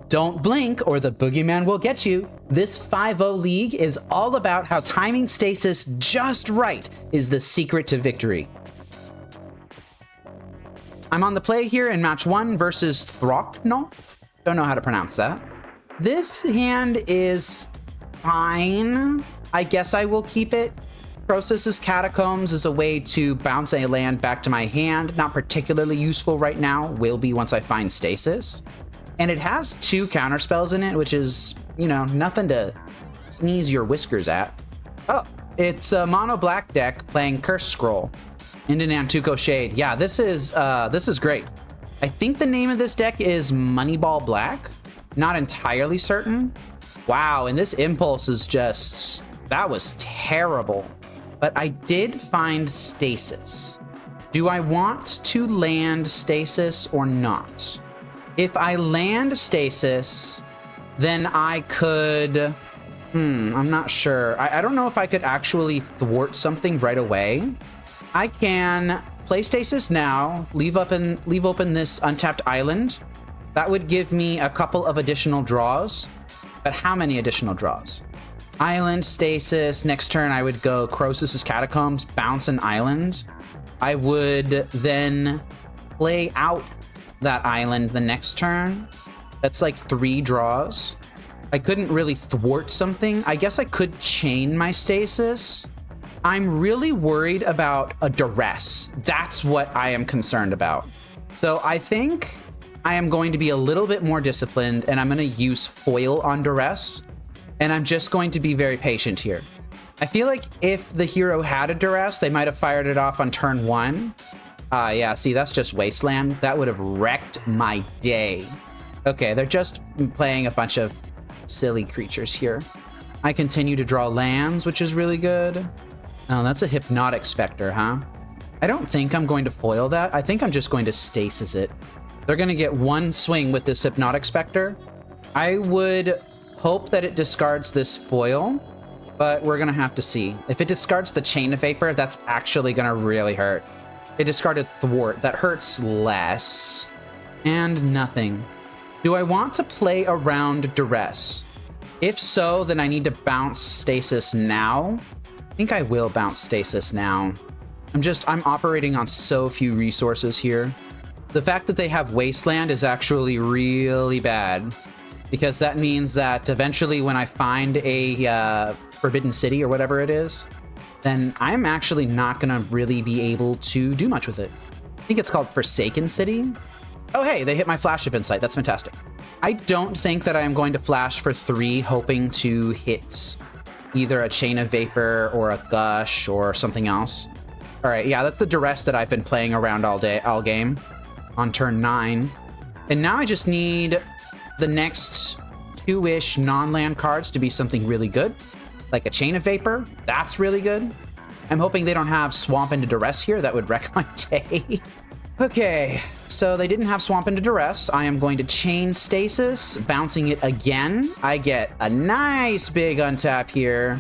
Don't blink or the boogeyman will get you. This 5-0 league is all about how timing Stasis just right is the secret to victory. I'm on the play here in match 1 versus Throcknolf. Don't know how to pronounce that. This hand is fine. I guess I will keep it. Crosis's Catacombs is a way to bounce a land back to my hand. Not particularly useful right now. Will be once I find Stasis. And it has 2 counterspells in it, which is, you know, nothing to sneeze your whiskers at. Oh, it's a mono black deck playing Curse Scroll into Nantuko Shade. Yeah, this is great. I think the name of this deck is Moneyball Black. Not entirely certain. Wow, and this impulse is just, that was terrible. But I did find Stasis. Do I want to land Stasis or not? If I land Stasis, then I could... I'm not sure. I don't know if I could actually thwart something right away. I can play Stasis now, leave open this untapped island. That would give me a couple of additional draws. But how many additional draws? Island, Stasis. Next turn, I would go Crosis's Catacombs, bounce an island. I would then play out that island the next turn. That's like 3 draws. I couldn't really thwart something. I guess I could chain my Stasis. I'm really worried about a duress. That's what I am concerned about. So I think I am going to be a little bit more disciplined, and I'm going to use foil on duress. And I'm just going to be very patient here. I feel like if the hero had a duress, they might have fired it off on turn 1. Yeah, see, that's just Wasteland. That would have wrecked my day. Okay, they're just playing a bunch of silly creatures here. I continue to draw lands, which is really good. Oh, that's a Hypnotic Spectre, huh? I don't think I'm going to foil that. I think I'm just going to Stasis it. They're going to get 1 swing with this Hypnotic Spectre. I would hope that it discards this foil, but we're going to have to see. If it discards the Chain of Vapor, that's actually going to really hurt. It discarded Thwart. That hurts less. And nothing. Do I want to play around Duress? If so, then I need to bounce Stasis now. I think I will bounce Stasis now. I'm operating on so few resources here. The fact that they have Wasteland is actually really bad, because that means that eventually when I find a Forbidden City or whatever it is, then I'm actually not going to really be able to do much with it. I think it's called Forsaken City. Oh, hey, they hit my Flash of Insight. That's fantastic. I don't think that I am going to flash for 3, hoping to hit either a Chain of Vapor or a Gush or something else. All right, yeah, that's the duress that I've been playing around all game on turn 9. And now I just need the next 2-ish non-land cards to be something really good. Like a Chain of Vapor. That's really good. I'm hoping they don't have Swamp into Duress here. That would wreck my day. Okay, so they didn't have Swamp into Duress. I am going to chain Stasis, bouncing it again. I get a nice big untap here.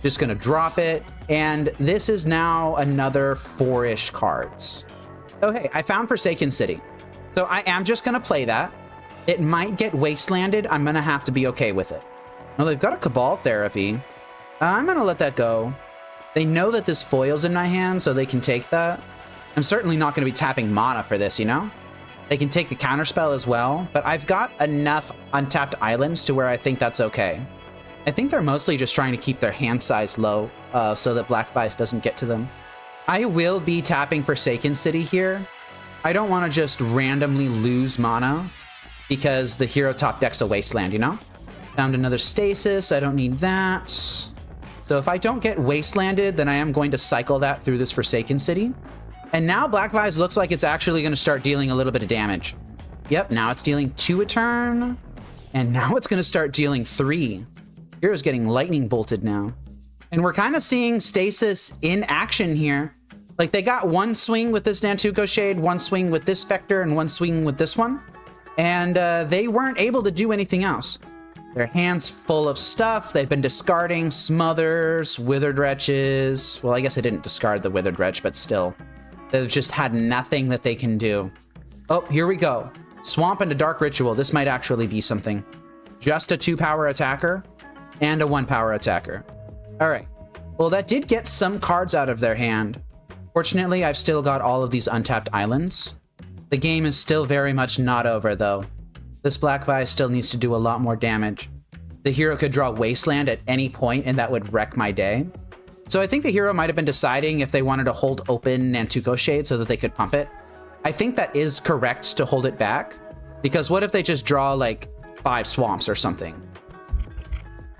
Just gonna drop it. And this is now another 4-ish cards. Oh, hey, I found Forsaken City. So I am just gonna play that. It might get Wastelanded. I'm gonna have to be okay with it. Well, they've got a Cabal Therapy. I'm gonna let that go. They know that this foil's in my hand, so they can take that. I'm certainly not going to be tapping mana for this, you know? They can take the Counterspell as well, but I've got enough untapped islands to where I think that's okay. I think they're mostly just trying to keep their hand size low so that Black Vise doesn't get to them. I will be tapping Forsaken City here. I don't want to just randomly lose mana because the hero top deck's a Wasteland, you know? Found another Stasis. I don't need that. So if I don't get Wastelanded, then I am going to cycle that through this Forsaken City. And now Black Vise looks like it's actually going to start dealing a little bit of damage. Yep, now it's dealing 2 a turn. And now it's going to start dealing 3. Hero's getting lightning bolted now. And we're kind of seeing Stasis in action here. Like, they got 1 swing with this Nantuko Shade, 1 swing with this Spectre, and 1 swing with this one. And they weren't able to do anything else. Their hands full of stuff. They've been discarding Smothers, Withered Wretches. Well, I guess I didn't discard the Withered Wretch, but still. They've just had nothing that they can do. Oh, here we go. Swamp and a Dark Ritual. This might actually be something. Just a 2-power attacker and a 1-power attacker. All right. Well, that did get some cards out of their hand. Fortunately, I've still got all of these untapped islands. The game is still very much not over, though. This Black Vise still needs to do a lot more damage. The hero could draw Wasteland at any point, and that would wreck my day. So I think the hero might have been deciding if they wanted to hold open Nantuko Shade so that they could pump it. I think that is correct to hold it back, because what if they just draw, like, 5 swamps or something?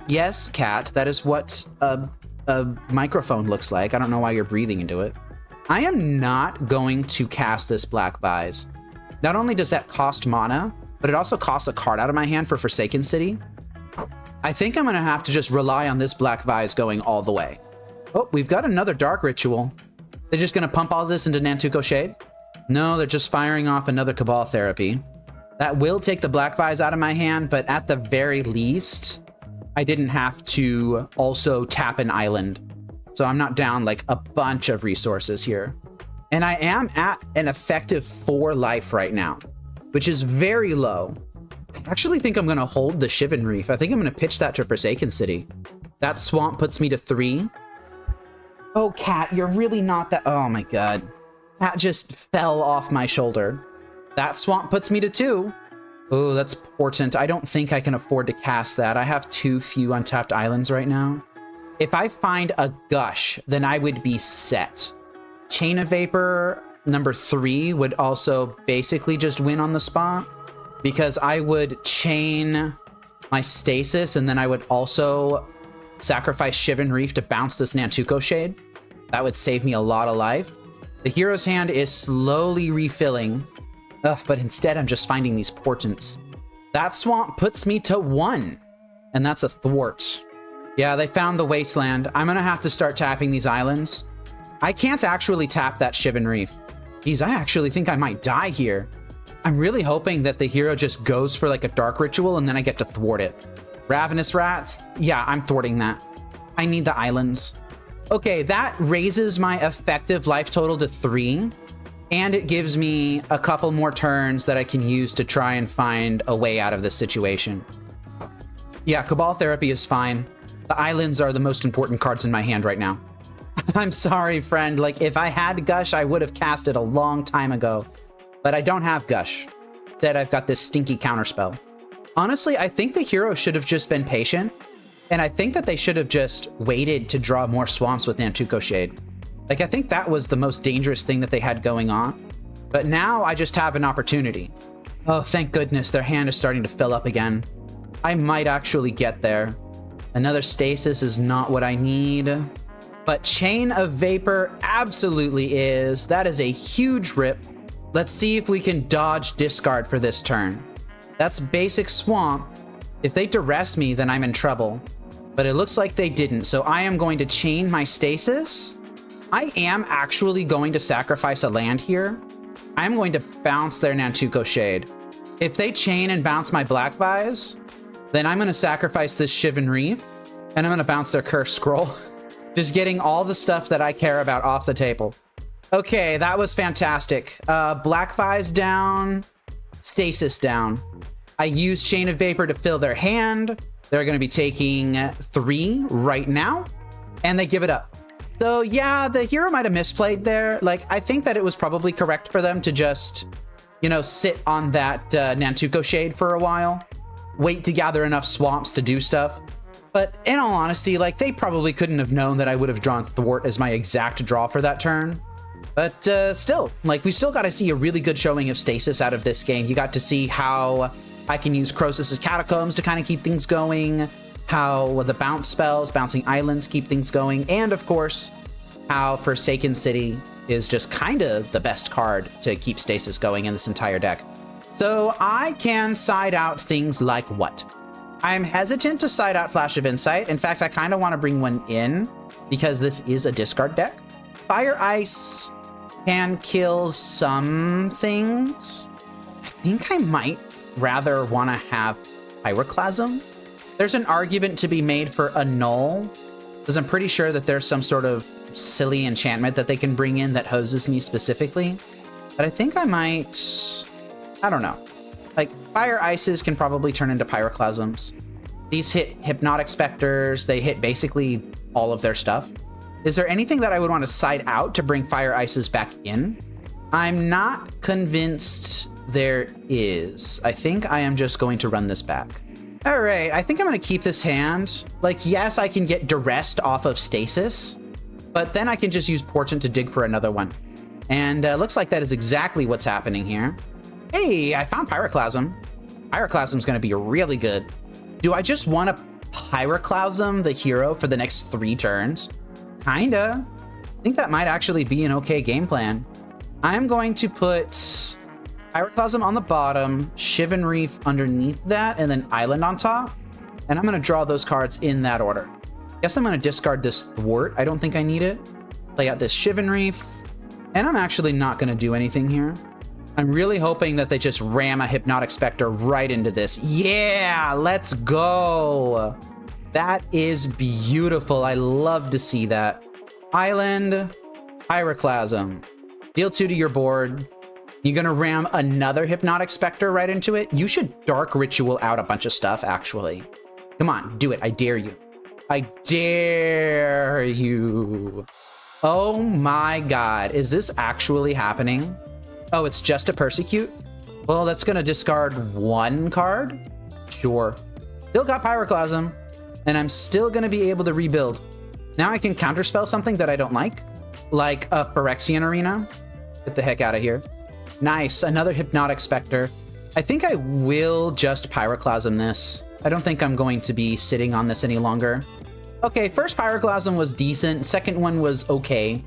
Yes, Cat, that is what a microphone looks like. I don't know why you're breathing into it. I am not going to cast this Black Vise. Not only does that cost mana, but it also costs a card out of my hand for Forsaken City. I think I'm going to have to just rely on this Black Vise going all the way. Oh, we've got another Dark Ritual. They're just going to pump all this into Nantuko Shade? No, they're just firing off another Cabal Therapy. That will take the Black Vise out of my hand, but at the very least, I didn't have to also tap an island. So I'm not down like a bunch of resources here. And I am at an effective 4 life right now, which is very low. I actually think I'm going to hold the Shivan Reef. I think I'm going to pitch that to Forsaken City. That swamp puts me to 3. Oh, Cat, you're really not that... Oh my god. Cat just fell off my shoulder. That swamp puts me to 2. Oh, that's Portent. I don't think I can afford to cast that. I have too few untapped islands right now. If I find a Gush, then I would be set. Chain of Vapor number 3 would also basically just win on the spot, because I would chain my Stasis, and then I would also sacrifice Shivan Reef to bounce this Nantuko Shade. That would save me a lot of life. The hero's hand is slowly refilling, but instead I'm just finding these Portents. That swamp puts me to 1, and that's a Thwart. Yeah, they found the Wasteland. I'm going to have to start tapping these islands. I can't actually tap that Shivan Reef. Geez, I actually think I might die here. I'm really hoping that the hero just goes for like a Dark Ritual and then I get to thwart it. Ravenous Rats? Yeah, I'm thwarting that. I need the islands. Okay, that raises my effective life total to 3. And it gives me a couple more turns that I can use to try and find a way out of this situation. Yeah, Cabal Therapy is fine. The islands are the most important cards in my hand right now. I'm sorry, friend. Like, if I had Gush, I would have cast it a long time ago. But I don't have Gush. Instead, I've got this stinky Counterspell. Honestly, I think the hero should have just been patient. And I think that they should have just waited to draw more swamps with Nantuko Shade. Like, I think that was the most dangerous thing that they had going on. But now I just have an opportunity. Oh, thank goodness, their hand is starting to fill up again. I might actually get there. Another Stasis is not what I need. But Chain of Vapor absolutely is. That is a huge rip. Let's see if we can dodge discard for this turn. That's basic Swamp. If they duress me, then I'm in trouble. But it looks like they didn't, so I am going to chain my Stasis. I am actually going to sacrifice a land here. I'm going to bounce their Nantuko Shade. If they chain and bounce my Black Vise, then I'm going to sacrifice this Shivan Reef, and I'm going to bounce their Cursed Scroll. Just getting all the stuff that I care about off the table. Okay, that was fantastic. Black Vise down, Stasis down. I used Chain of Vapor to fill their hand. They're going to be taking 3 right now, and they give it up. So yeah, the hero might have misplayed there. Like, I think that it was probably correct for them to just, you know, sit on that Nantuko Shade for a while. Wait to gather enough swamps to do stuff. But in all honesty, like, they probably couldn't have known that I would have drawn Thwart as my exact draw for that turn. But still, like, we still got to see a really good showing of Stasis out of this game. You got to see how I can use Crosis' Catacombs to kind of keep things going, how the bounce spells, bouncing islands keep things going, and of course, how Forsaken City is just kind of the best card to keep Stasis going in this entire deck. So I can side out things like what? I'm hesitant to side out Flash of Insight. In fact, I kind of want to bring one in because this is a discard deck. Fire Ice can kill some things. I think I might rather want to have Pyroclasm. There's an argument to be made for Annul, because I'm pretty sure that there's some sort of silly enchantment that they can bring in that hoses me specifically. But I think I might... I don't know. Fire Ices can probably turn into Pyroclasms. These hit Hypnotic Specters. They hit basically all of their stuff. Is there anything that I would want to side out to bring Fire Ices back in? I'm not convinced there is. I think I am just going to run this back. All right, I think I'm going to keep this hand. Like, yes, I can get duressed off of Stasis, but then I can just use Portent to dig for another one. And looks like that is exactly what's happening here. Hey, I found Pyroclasm. Pyroclasm's going to be really good. Do I just want to Pyroclasm the hero for the next 3 turns? Kinda. I think that might actually be an okay game plan. I'm going to put Pyroclasm on the bottom, Shivan Reef underneath that, and then Island on top. And I'm going to draw those cards in that order. Guess I'm going to discard this Thwart. I don't think I need it. Play out this Shivan Reef. And I'm actually not going to do anything here. I'm really hoping that they just ram a Hypnotic Spectre right into this. Yeah, let's go. That is beautiful. I love to see that. Island, Pyroclasm. Deal 2 to your board. You're going to ram another Hypnotic Spectre right into it? You should Dark Ritual out a bunch of stuff, actually. Come on, do it. I dare you. I dare you. Oh my god. Is this actually happening? Oh, it's just a Persecute? Well, that's going to discard 1 card? Sure. Still got Pyroclasm. And I'm still going to be able to rebuild. Now I can counterspell something that I don't like a Phyrexian Arena. Get the heck out of here. Nice, another Hypnotic Spectre. I think I will just Pyroclasm this. I don't think I'm going to be sitting on this any longer. Okay, first Pyroclasm was decent. Second one was okay.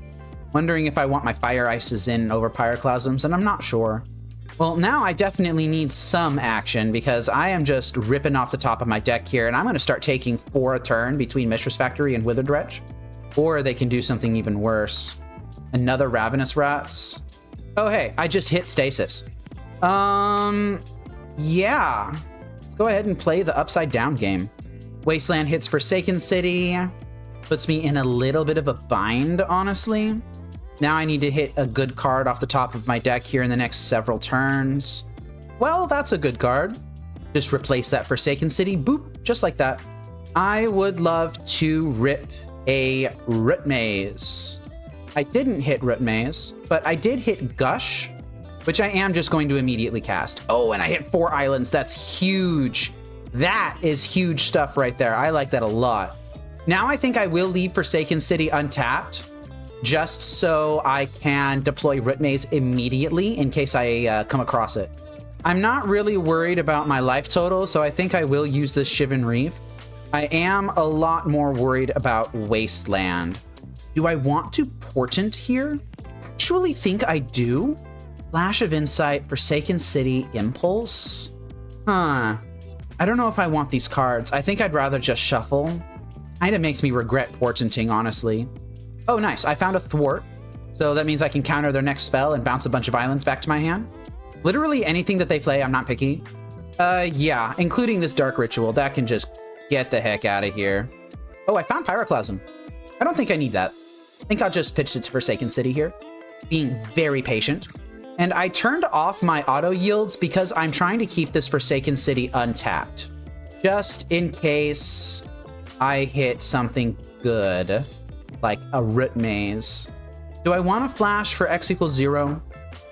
Wondering if I want my Fire Ices in over Pyroclasms, and I'm not sure. Well, now I definitely need some action because I am just ripping off the top of my deck here, and I'm going to start taking 4 a turn between Mistress Factory and Withered Wretch. Or they can do something even worse. Another Ravenous Rats. Oh, hey, I just hit Stasis. Yeah. Let's go ahead and play the upside down game. Wasteland hits Forsaken City. Puts me in a little bit of a bind, honestly. Now I need to hit a good card off the top of my deck here in the next several turns. Well, that's a good card. Just replace that Forsaken City. Boop, just like that. I would love to rip a Root Maze. I didn't hit Root Maze, but I did hit Gush, which I am just going to immediately cast. Oh, and I hit 4 islands. That's huge. That is huge stuff right there. I like that a lot. Now I think I will leave Forsaken City untapped, just so I can deploy Root Maze immediately in case I come across it. I'm not really worried about my life total, so I think I will use this Shivan Reef. I am a lot more worried about Wasteland. Do I want to Portent here? Actually think I do. Flash of Insight, Forsaken City, Impulse. I don't know if I want these cards. I think I'd rather just shuffle. Kinda makes me regret Portenting, honestly. Oh, nice. I found a Thwart. So that means I can counter their next spell and bounce a bunch of islands back to my hand. Literally anything that they play, I'm not picky. Yeah, including this Dark Ritual. That can just get the heck out of here. Oh, I found Pyroclasm. I don't think I need that. I think I'll just pitch it to Forsaken City here. Being very patient. And I turned off my auto yields because I'm trying to keep this Forsaken City untapped. Just in case I hit something good, like a Root Maze. Do I want to flash for X equals 0?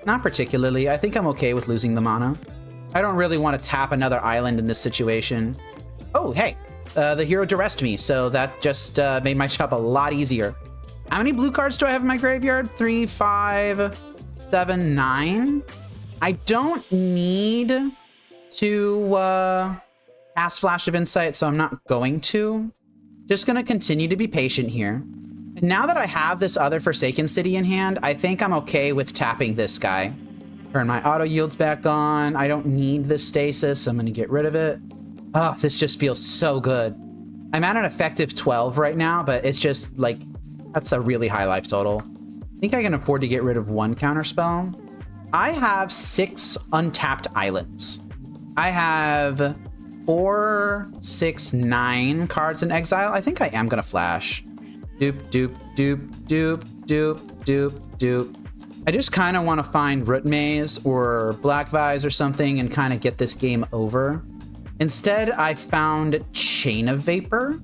Not particularly. I think I'm okay with losing the mana. I don't really want to tap another island in this situation. Oh, hey, the hero duressed me, so that just made my job a lot easier. How many blue cards do I have in my graveyard? 3, 5, 7, 9. I don't need to cast Flash of Insight, so I'm not going to. Just going to continue to be patient here. And now that I have this other Forsaken City in hand, I think I'm okay with tapping this guy. Turn my auto yields back on. I don't need this Stasis, so I'm going to get rid of it. Oh, this just feels so good. I'm at an effective 12 right now, but it's just like, that's a really high life total. I think I can afford to get rid of 1 counterspell. I have 6 untapped islands. I have 4, 6, 9 cards in exile. I think I am going to flash. Doop, doop, doop, doop, doop, doop, doop. I just kind of want to find Root Maze or Black Vise or something and kind of get this game over. Instead, I found Chain of Vapor.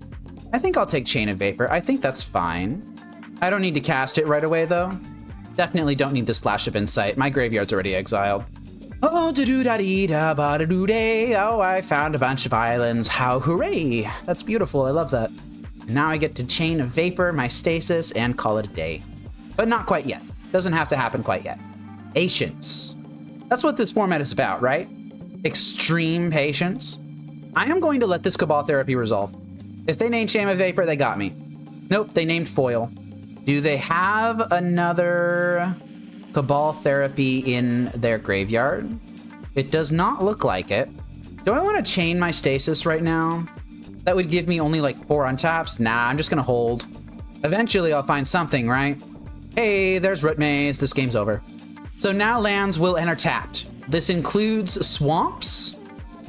I think I'll take Chain of Vapor. I think that's fine. I don't need to cast it right away, though. Definitely don't need the Slash of Insight. My graveyard's already exiled. Oh, do-do-da-dee-da-ba-da-doo-day. Oh, I found a bunch of islands. How hooray. That's beautiful. I love that. And now I get to Chain of Vapor, my Stasis, and call it a day. But not quite yet. Doesn't have to happen quite yet. Patience. That's what this format is about, right? Extreme patience. I am going to let this Cabal Therapy resolve. If they named Chain of Vapor, they got me. Nope, they named Foil. Do they have another Cabal Therapy in their graveyard? It does not look like it. Do I want to chain my Stasis right now? That would give me only like 4 untaps. Nah, I'm just going to hold. Eventually, I'll find something, right? Hey, there's Root Maze. This game's over. So now lands will enter tapped. This includes swamps,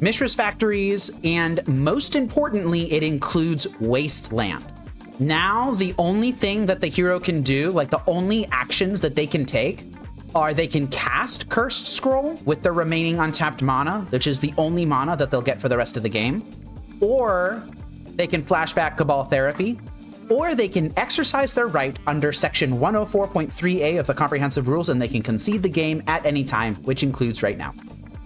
Mishra's Factories, and most importantly, it includes Wasteland. Now, the only thing that the hero can do, like the only actions that they can take, are they can cast Cursed Scroll with their remaining untapped mana, which is the only mana that they'll get for the rest of the game, or they can flashback Cabal Therapy, or they can exercise their right under Section 104.3a of the Comprehensive Rules, and they can concede the game at any time, which includes right now.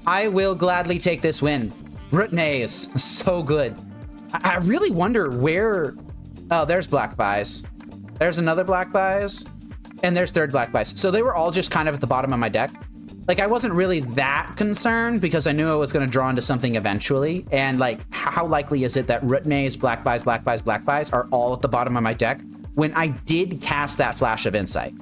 I will gladly take this win. Root Maze, so good. I really wonder where... Oh, there's Black Vise. There's another Black Vise. And there's third Black Vise. So they were all just kind of at the bottom of my deck. Like, I wasn't really that concerned because I knew I was going to draw into something eventually. And, like, how likely is it that Root Maze, Black Vise, Black Vise, Black Vise are all at the bottom of my deck when I did cast that Flash of Insight?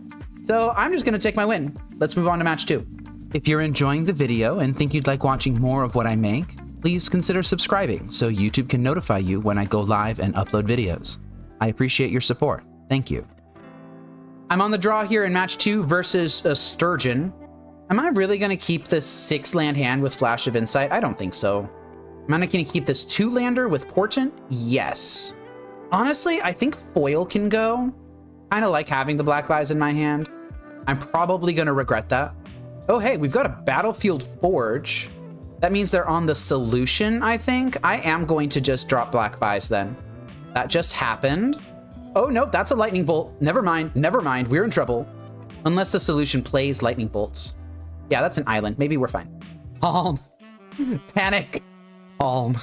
So I'm just going to take my win. Let's move on to match 2. If you're enjoying the video and think you'd like watching more of what I make, please consider subscribing so YouTube can notify you when I go live and upload videos. I appreciate your support. Thank you. I'm on the draw here in match 2 versus a Surjin. Am I really going to keep this 6-land hand with Flash of Insight? I don't think so. Am I going to keep this 2-lander with Portent? Yes. Honestly, I think Foil can go. Kind of like having the Black Vise in my hand. I'm probably going to regret that. Oh, hey, we've got a Battlefield Forge. That means they're on the solution, I think. I am going to just drop Black Vise then. That just happened. Oh, no, that's a lightning bolt. Never mind. Never mind. We're in trouble. Unless the solution plays lightning bolts. Yeah, that's an island. Maybe we're fine. Calm. Panic. Calm.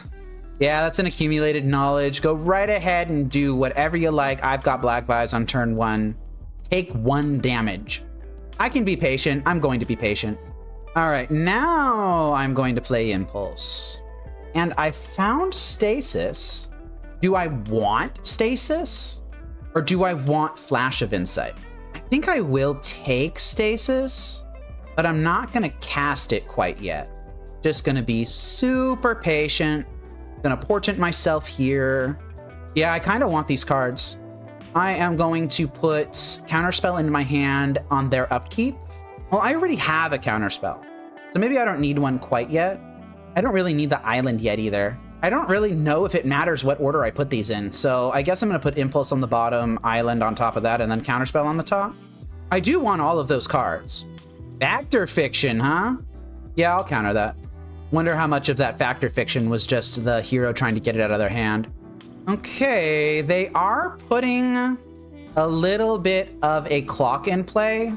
Yeah, that's an accumulated knowledge. Go right ahead and do whatever you like. I've got Black Vise on turn 1. Take 1 damage. I can be patient. I'm going to be patient. All right, now I'm going to play Impulse. And I found Stasis. Do I want Stasis? Or do I want Flash of Insight? I think I will take Stasis, but I'm not going to cast it quite yet. Just going to be super patient. Going to Portent myself here. Yeah, I kind of want these cards. I am going to put Counterspell into my hand on their upkeep. Well, I already have a Counterspell, so maybe I don't need one quite yet. I don't really need the island yet either. I don't really know if it matters what order I put these in, so I guess I'm going to put Impulse on the bottom, Island on top of that, and then Counterspell on the top. I do want all of those cards. Factor Fiction, huh? Yeah, I'll counter that. Wonder how much of that Factor Fiction was just the hero trying to get it out of their hand. Okay, they are putting a little bit of a clock in play.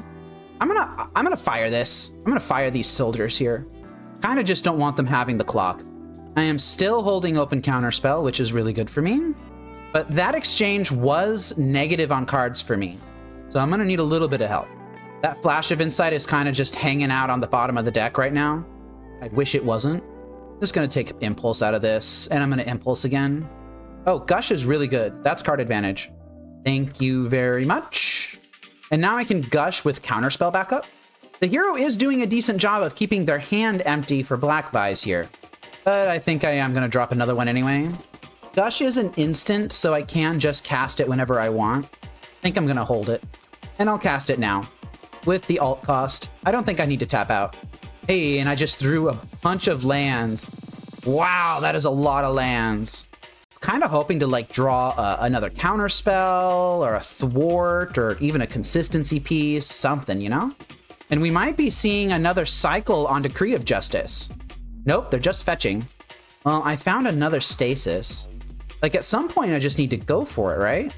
I'm gonna fire this. I'm gonna fire these soldiers here. Kind of just don't want them having the clock. I am still holding open Counterspell, which is really good for me. But that exchange was negative on cards for me. So I'm gonna need a little bit of help. That Flash of Insight is kind of just hanging out on the bottom of the deck right now. I wish it wasn't. Just gonna take Impulse out of this, and I'm gonna Impulse again. Oh, Gush is really good. That's card advantage. Thank you very much. And now I can Gush with Counterspell backup. The hero is doing a decent job of keeping their hand empty for Black Vise here. But I think I am going to drop another one anyway. Gush is an instant, so I can just cast it whenever I want. I think I'm going to hold it. And I'll cast it now. With the alt cost. I don't think I need to tap out. Hey, and I just threw a bunch of lands. Wow, that is a lot of lands. Kind of hoping to like draw another Counterspell or a Thwart or even a consistency piece, something, you know? And we might be seeing another cycle on Decree of Justice. Nope, they're just fetching. Well, I found another Stasis. Like, at some point, I just need to go for it, right?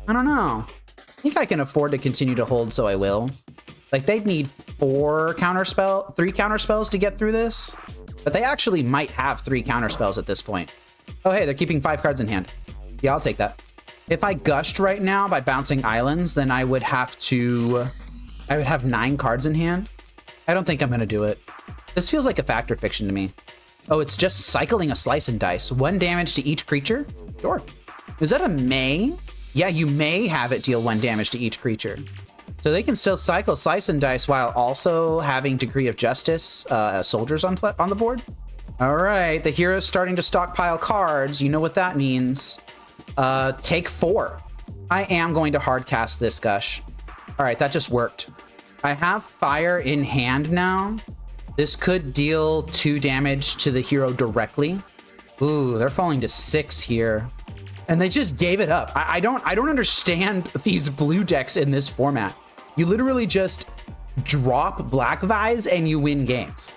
I don't know. I think I can afford to continue to hold, so I will. Like, they'd need 3 counterspells to get through this. But they actually might have 3 counterspells at this point. Oh, hey, they're keeping 5 cards in hand. Yeah, I'll take that. If I gushed right now by bouncing islands, then I would have 9 cards in hand. I don't think I'm going to do it. This feels like a fact or fiction to me. Oh, it's just cycling a slice and dice. 1 damage to each creature? Sure. Is that a may? Yeah, you may have it deal 1 damage to each creature. So they can still cycle slice and dice while also having Decree of Justice soldiers on the board. All right, the hero's starting to stockpile cards. You know what that means. Take 4. I am going to hard cast this, Gush. All right, that just worked. I have fire in hand now. This could deal 2 damage to the hero directly. Ooh, they're falling to 6 here. And they just gave it up. I don't understand these blue decks in this format. You literally just drop Black Vise and you win games.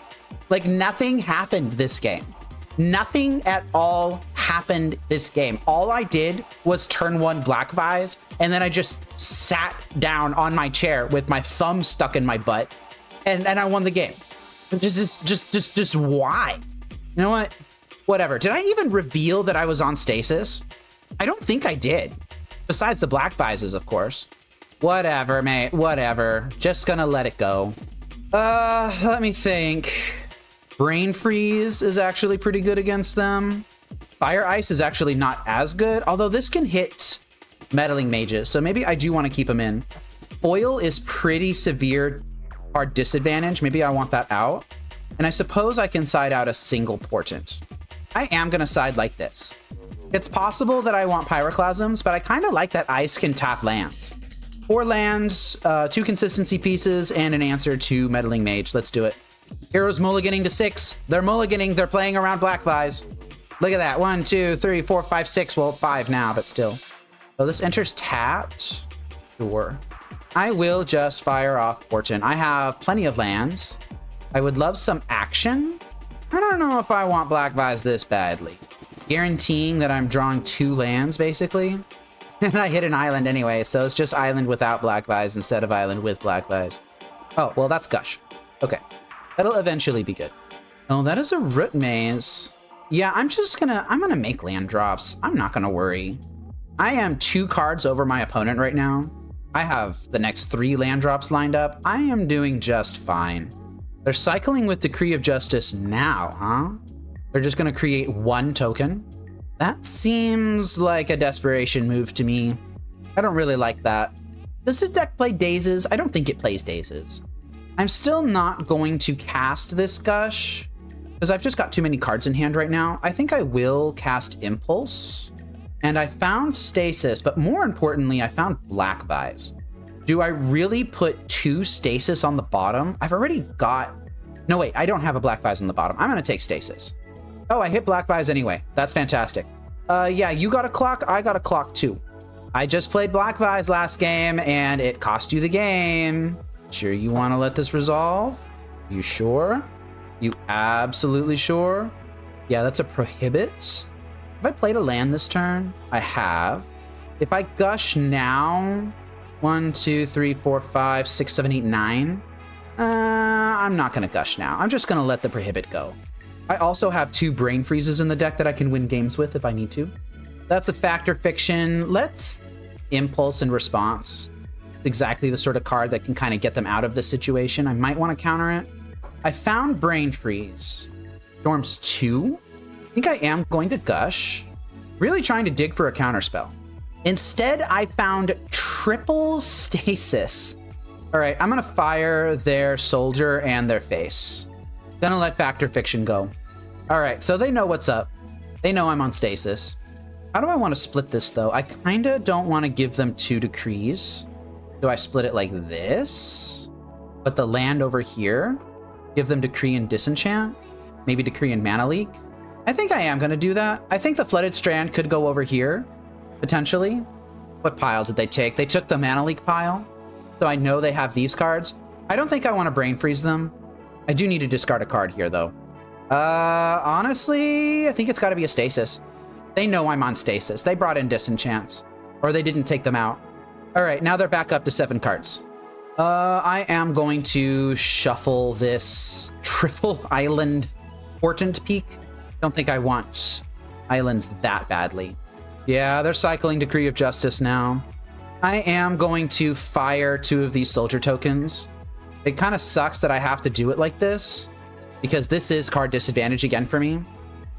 Like, nothing happened this game. Nothing at all happened this game. All I did was turn 1 Black Vise, and then I just sat down on my chair with my thumb stuck in my butt, and I won the game. Just why? You know what? Whatever. Did I even reveal that I was on Stasis? I don't think I did. Besides the Black Vises, of course. Whatever, mate. Whatever. Just gonna let it go. Let me think. Brain Freeze is actually pretty good against them. Fire Ice is actually not as good, although this can hit Meddling Mages, so maybe I do want to keep them in. Foil is pretty severe hard disadvantage. Maybe I want that out. And I suppose I can side out a single Portent. I am going to side like this. It's possible that I want Pyroclasms, but I kind of like that Ice can tap lands. 4 lands, 2 consistency pieces, and an answer to Meddling Mage. Let's do it. Heroes mulliganing to 6. They're mulliganing. They're playing around Black Vise. Look at that. 1, 2, 3, 4, 5, 6. Well, 5 now, but still. So this enters tapped. Sure. I will just fire off Portent. I have plenty of lands. I would love some action. I don't know if I want Black Vise this badly. Guaranteeing that I'm drawing 2 lands, basically. And I hit an island anyway, so it's just island without Black Vise instead of island with Black Vise. Oh, well, that's Gush. Okay. That'll eventually be good. Oh, that is a Root Maze. Yeah, I'm gonna make land drops. I'm not gonna worry. I am 2 cards over my opponent right now. I have the next 3 land drops lined up. I am doing just fine. They're cycling with Decree of Justice now, huh? They're just gonna create 1 token. That seems like a desperation move to me. I don't really like that. Does this deck play Dazes? I don't think it plays Dazes. I'm still not going to cast this Gush because I've just got too many cards in hand right now. I think I will cast Impulse. And I found Stasis, but more importantly, I found Black Vise. Do I really put 2 Stasis on the bottom? I've already got... No, wait, I don't have a Black Vise on the bottom. I'm going to take Stasis. Oh, I hit Black Vise anyway. That's fantastic. Yeah, you got a clock. I got a clock too. I just played Black Vise last game and it cost you the game. Sure you want to let this resolve? You sure? You absolutely sure? Yeah, that's a prohibit. Have I played a land this turn? I have. If I Gush now, 1, 2, 3, 4, 5, 6, 7, 8, 9. I'm not going to Gush now. I'm just going to let the prohibit go. I also have 2 Brain Freezes in the deck that I can win games with if I need to. That's a fact or fiction. Let's Impulse and Response. Exactly the sort of card that can kind of get them out of this situation. I might want to counter it. I found Brain Freeze. Storms 2. I think I am going to Gush. Really trying to dig for a counterspell. Instead, I found triple Stasis. All right, I'm going to fire their soldier and their face. Gonna let fact or fiction go. All right, so they know what's up. They know I'm on Stasis. How do I want to split this, though? I kind of don't want to give them 2 decrees. Do I split it like this? But the land over here? Give them decree and disenchant? Maybe decree and mana leak? I think I am going to do that. I think the flooded strand could go over here, potentially. What pile did they take? They took the mana leak pile. So I know they have these cards. I don't think I want to brain freeze them. I do need to discard a card here, though. Honestly, I think it's got to be a Stasis. They know I'm on Stasis. They brought in Disenchants. Or they didn't take them out. All right, now they're back up to 7 cards. I am going to shuffle this triple island Portent peak. Don't think I want islands that badly. Yeah, they're cycling Decree of Justice now. I am going to fire 2 of these soldier tokens. It kind of sucks that I have to do it like this, because this is card disadvantage again for me.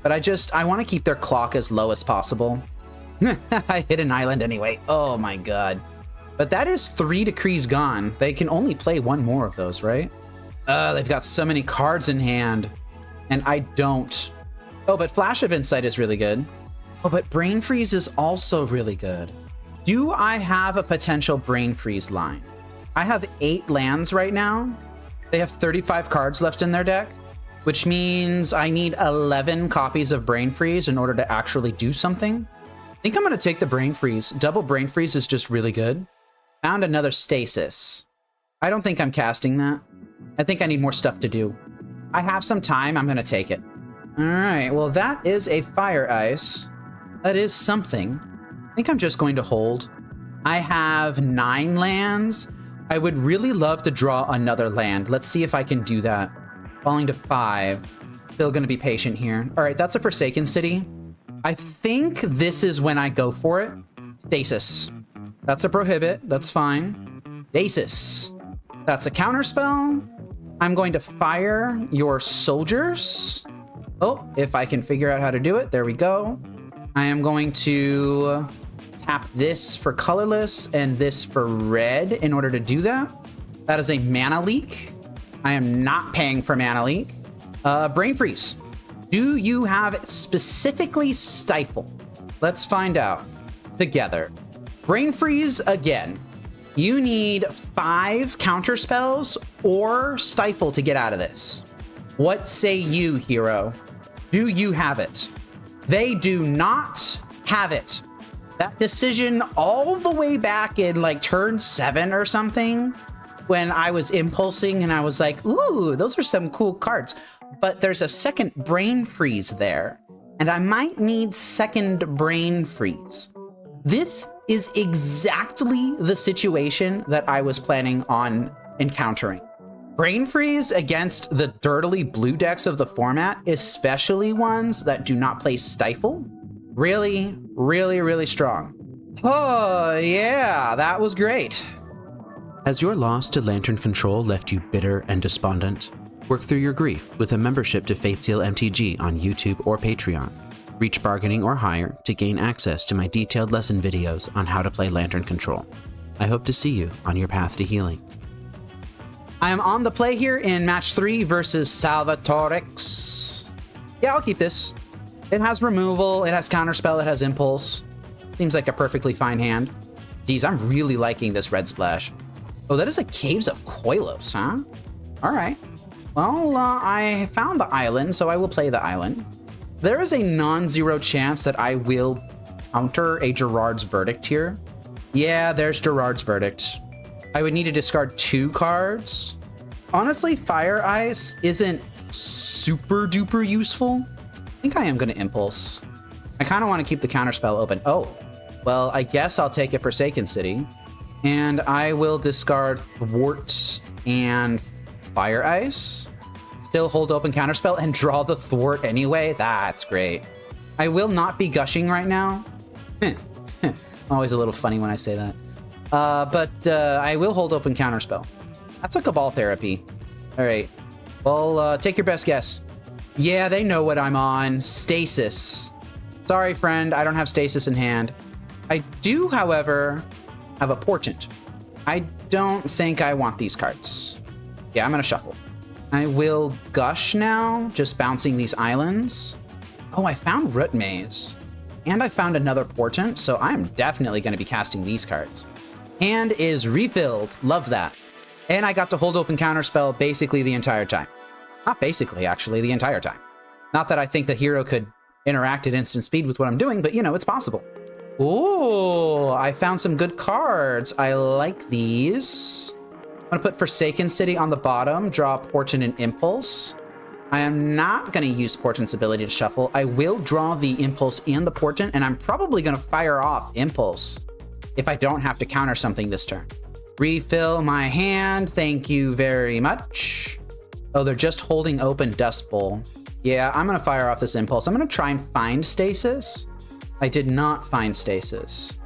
But I want to keep their clock as low as possible. I hit an island anyway. Oh my god. But that is 3 decrees gone. They can only play 1 more of those, right? They've got so many cards in hand. And I don't. Oh, but Flash of Insight is really good. Oh, but Brain Freeze is also really good. Do I have a potential Brain Freeze line? I have 8 lands right now. They have 35 cards left in their deck, which means I need 11 copies of Brain Freeze in order to actually do something. I think I'm going to take the Brain Freeze. Double Brain Freeze is just really good. Found another Stasis. I don't think I'm casting that. I think I need more stuff to do. I have some time. I'm going to take it. All right. Well, that is a Fire Ice. That is something. I think I'm just going to hold. I have 9 lands. I would really love to draw another land. Let's see if I can do that. Falling to 5. Still going to be patient here. All right. That's a Forsaken City. I think this is when I go for it. Stasis. That's a Prohibit. That's fine. Daze. That's a Counterspell. I'm going to fire your soldiers. Oh, if I can figure out how to do it. There we go. I am going to tap this for colorless and this for red in order to do that. That is a mana leak. I am not paying for mana leak. Brain Freeze. Do you have specifically Stifle? Let's find out together. Brain Freeze again. You need 5 counterspells or Stifle to get out of this. What say you, hero? Do you have it? They do not have it. That decision all the way back in like turn 7 or something, when I was impulsing and I was like, ooh, those are some cool cards. But there's a second Brain Freeze there, and I might need second Brain Freeze. This is exactly the situation that I was planning on encountering. Brain Freeze against the dirtily blue decks of the format, especially ones that do not play Stifle. Really, really, really strong. Oh, yeah, that was great. Has your loss to Lantern Control left you bitter and despondent? Work through your grief with a membership to Fateseal MTG on YouTube or Patreon. Reach bargaining or higher to gain access to my detailed lesson videos on how to play Lantern Control. I hope to see you on your path to healing. I am on the play here in match 3 versus salvatorix. Yeah, I'll keep this. It has removal, it has counterspell, it has impulse. Seems like a perfectly fine hand. Geez, I'm really liking this red splash. Oh, that is a Caves of Koilos, huh? All right. Well, I found the island, so I will play the island. There is a non-zero chance that I will counter a Gerard's Verdict here. Yeah, there's Gerard's Verdict. I would need to discard 2 cards. Honestly, Fire Ice isn't super duper useful. I think I am going to Impulse. I kind of want to keep the counterspell open. Oh, well, I guess I'll take a Forsaken City. And I will discard Thwart and Fire Ice. Still hold open counterspell and draw the Thwart anyway. That's great. I will not be gushing right now. Always a little funny when I say that. But I will hold open counterspell. That's a Cabal Therapy. All right. Well, take your best guess. Yeah, they know what I'm on. Stasis. Sorry, friend. I don't have Stasis in hand. I do, however, have a Portent. I don't think I want these cards. Yeah, I'm going to shuffle. I will Gush now, just bouncing these islands. Oh, I found Root Maze. And I found another Portent, so I'm definitely going to be casting these cards. Hand is refilled. Love that. And I got to hold open counterspell basically the entire time. Not basically, actually, the entire time. Not that I think the hero could interact at instant speed with what I'm doing, but, you know, it's possible. Ooh, I found some good cards. I like these. I'm gonna put Forsaken City on the bottom, draw Portent and Impulse. I am not gonna use Portent's ability to shuffle. I will draw the Impulse and the Portent, and I'm probably gonna fire off Impulse if I don't have to counter something this turn. Refill my hand, thank you very much. Oh, they're just holding open Dust Bowl. Yeah, I'm gonna fire off this Impulse. I'm gonna try and find Stasis. I did not find Stasis.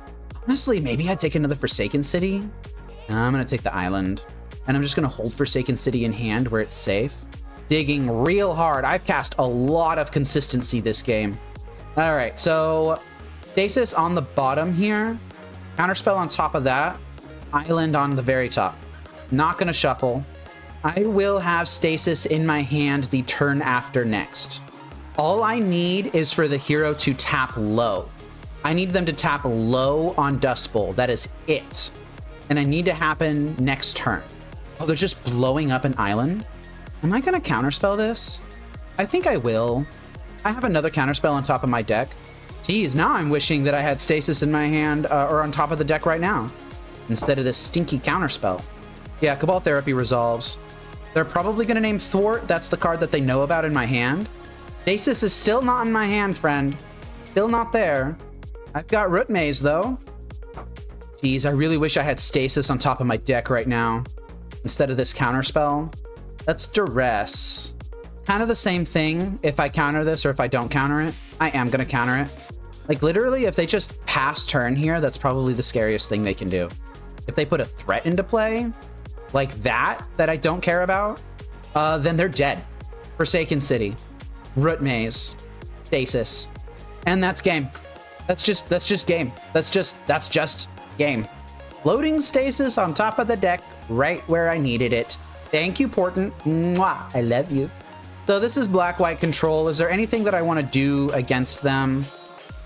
Honestly, maybe I'd take another Forsaken City. No, I'm gonna take the island. And I'm just gonna hold Forsaken City in hand where it's safe. Digging real hard. I've cast a lot of consistency this game. All right, so Stasis on the bottom here. Counterspell on top of that. Island on the very top. Not gonna shuffle. I will have Stasis in my hand the turn after next. All I need is for the hero to tap low. I need them to tap low on Dust Bowl. That is it. And I need to happen next turn. Oh, they're just blowing up an island? Am I going to counterspell this? I think I will. I have another counterspell on top of my deck. Geez, now I'm wishing that I had Stasis in my hand or on top of the deck right now instead of this stinky counterspell. Yeah, Cabal Therapy resolves. They're probably going to name Thwart. That's the card that they know about in my hand. Stasis is still not in my hand, friend. Still not there. I've got Root Maze, though. Geez, I really wish I had Stasis on top of my deck right now instead of this counterspell. That's Duress. Kind of the same thing if I counter this or if I don't counter it. I am going to counter it. Like, literally, if they just pass turn here, that's probably the scariest thing they can do. If they put a threat into play, like that I don't care about, then they're dead. Forsaken City, Root Maze, Stasis, and that's game. That's just game. That's just game. Floating Stasis on top of the deck, right where I needed it. Thank you, Portent. Mwah, I love you. So this is black-white control. Is there anything that I want to do against them?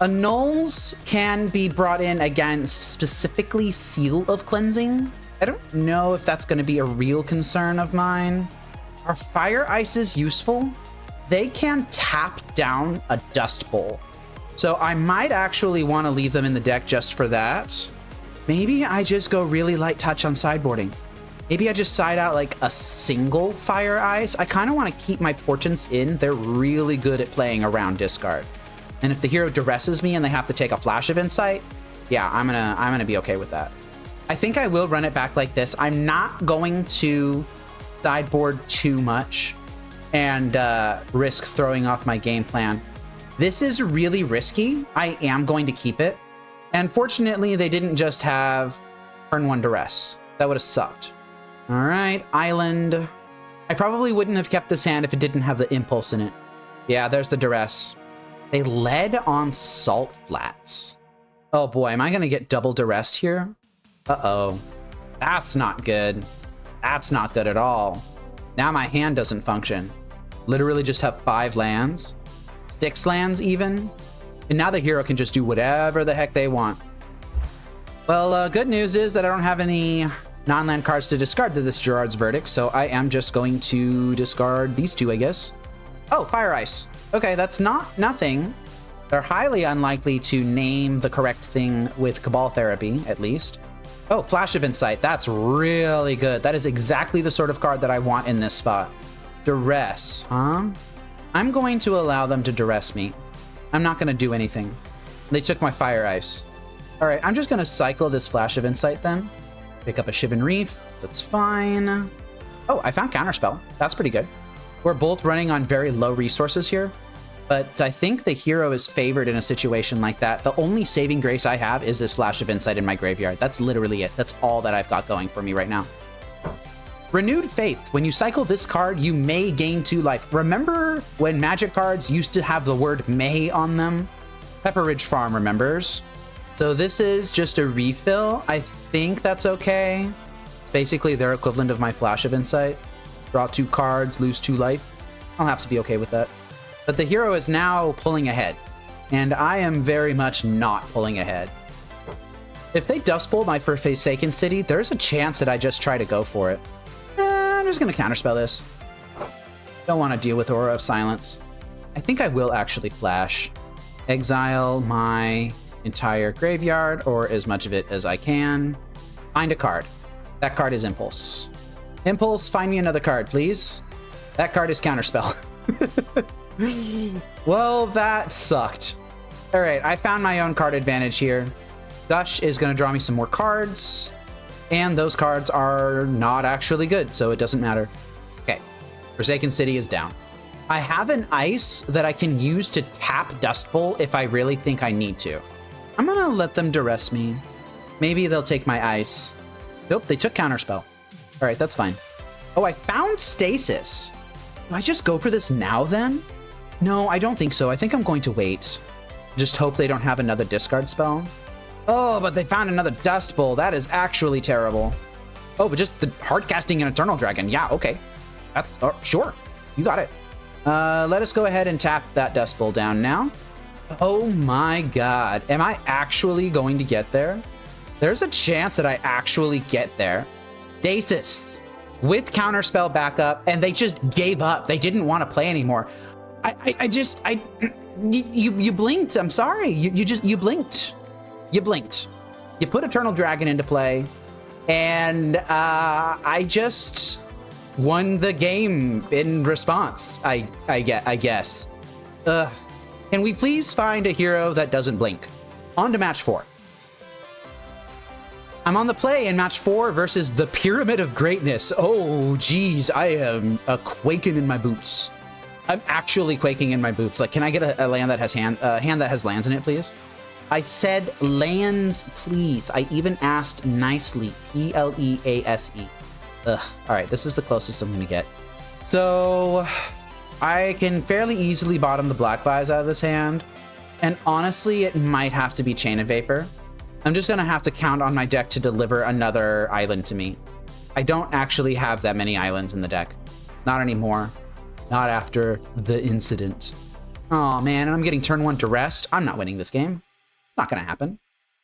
Annuls can be brought in against specifically Seal of Cleansing. I don't know if that's going to be a real concern of mine. Are Fire Ices useful? They can tap down a Dust Bowl. So I might actually want to leave them in the deck just for that. Maybe I just go really light touch on sideboarding. Maybe I just side out like a single Fire Ice. I kind of want to keep my Portents in. They're really good at playing around discard. And if the hero duresses me and they have to take a Flash of Insight, yeah, I'm gonna be okay with that. I think I will run it back like this. I'm not going to sideboard too much and risk throwing off my game plan. This is really risky. I am going to keep it. And fortunately, they didn't just have turn 1 duress. That would have sucked. All right, Island. I probably wouldn't have kept this hand if it didn't have the Impulse in it. Yeah, there's the duress. They led on Salt Flats. Oh boy, am I going to get double duressed here? Uh-oh. That's not good. That's not good at all. Now my hand doesn't function. Literally just have 5 lands. 6 lands even. And now the hero can just do whatever the heck they want. Well, good news is that I don't have any non-land cards to discard to this Gerard's Verdict, so I am just going to discard these 2, I guess. Oh, Fire Ice. Okay, that's nothing. They're highly unlikely to name the correct thing with Cabal Therapy, at least. Oh, Flash of Insight. That's really good. That is exactly the sort of card that I want in this spot. Duress, huh? I'm going to allow them to duress me. I'm not going to do anything. They took my Fire Ice. All right, I'm just going to cycle this Flash of Insight then. Pick up a Shivan Reef. That's fine. Oh, I found Counterspell. That's pretty good. We're both running on very low resources here, but I think the hero is favored in a situation like that. The only saving grace I have is this Flash of Insight in my graveyard. That's literally it. That's all that I've got going for me right now. Renewed Faith. When you cycle this card, you may gain 2 life. Remember when Magic cards used to have the word may on them? Pepper Ridge Farm remembers. So this is just a refill. I think that's okay. Basically their equivalent of my Flash of Insight. Draw 2 cards, lose 2 life. I'll have to be okay with that. But the hero is now pulling ahead, and I am very much not pulling ahead. If they Dust Bowl my Forsaken City, there's a chance that I just try to go for it. I'm just going to Counterspell this. Don't want to deal with Aura of Silence. I think I will actually Flash. Exile my entire graveyard, or as much of it as I can. Find a card. That card is Impulse. Impulse, find me another card, please. That card is Counterspell. Well, that sucked. All right, I found my own card advantage here. Gush is going to draw me some more cards, and those cards are not actually good, so it doesn't matter. Okay, Forsaken City is down. I have an ice that I can use to tap Dust Bowl if I really think I need to. I'm going to let them duress me. Maybe they'll take my ice. Nope, they took Counterspell. All right, that's fine. Oh, I found Stasis. Do I just go for this now then? No, I don't think so. I think I'm going to wait. Just hope they don't have another discard spell. Oh, but they found another Dust Bowl. That is actually terrible. Oh, but just the hard casting an Eternal Dragon. Yeah, okay. That's sure. You got it. Let us go ahead and tap that Dust Bowl down now. Oh my god. Am I actually going to get there? There's a chance that I actually get there. Stasis with Counterspell backup, and they just gave up. They didn't want to play anymore. You blinked. I'm sorry. You blinked. You blinked. You put Eternal Dragon into play, and I just won the game in response. I guess. Can we please find a hero that doesn't blink? On to match 4. I'm on the play in match 4 versus the Pyramid of Greatness. Oh, geez, I am quaking in my boots. I'm actually quaking in my boots. Like, can I get a land that has hand that has lands in it, please? I said lands, please. I even asked nicely. Please. Ugh. All right, this is the closest I'm gonna get. So I can fairly easily bottom the Black Vise out of this hand, and honestly, it might have to be Chain of Vapor. I'm just gonna have to count on my deck to deliver another island to me. I don't actually have that many islands in the deck. Not anymore. Not after the incident. Oh man, and I'm getting turn 1 to rest. I'm not winning this game. It's not gonna happen.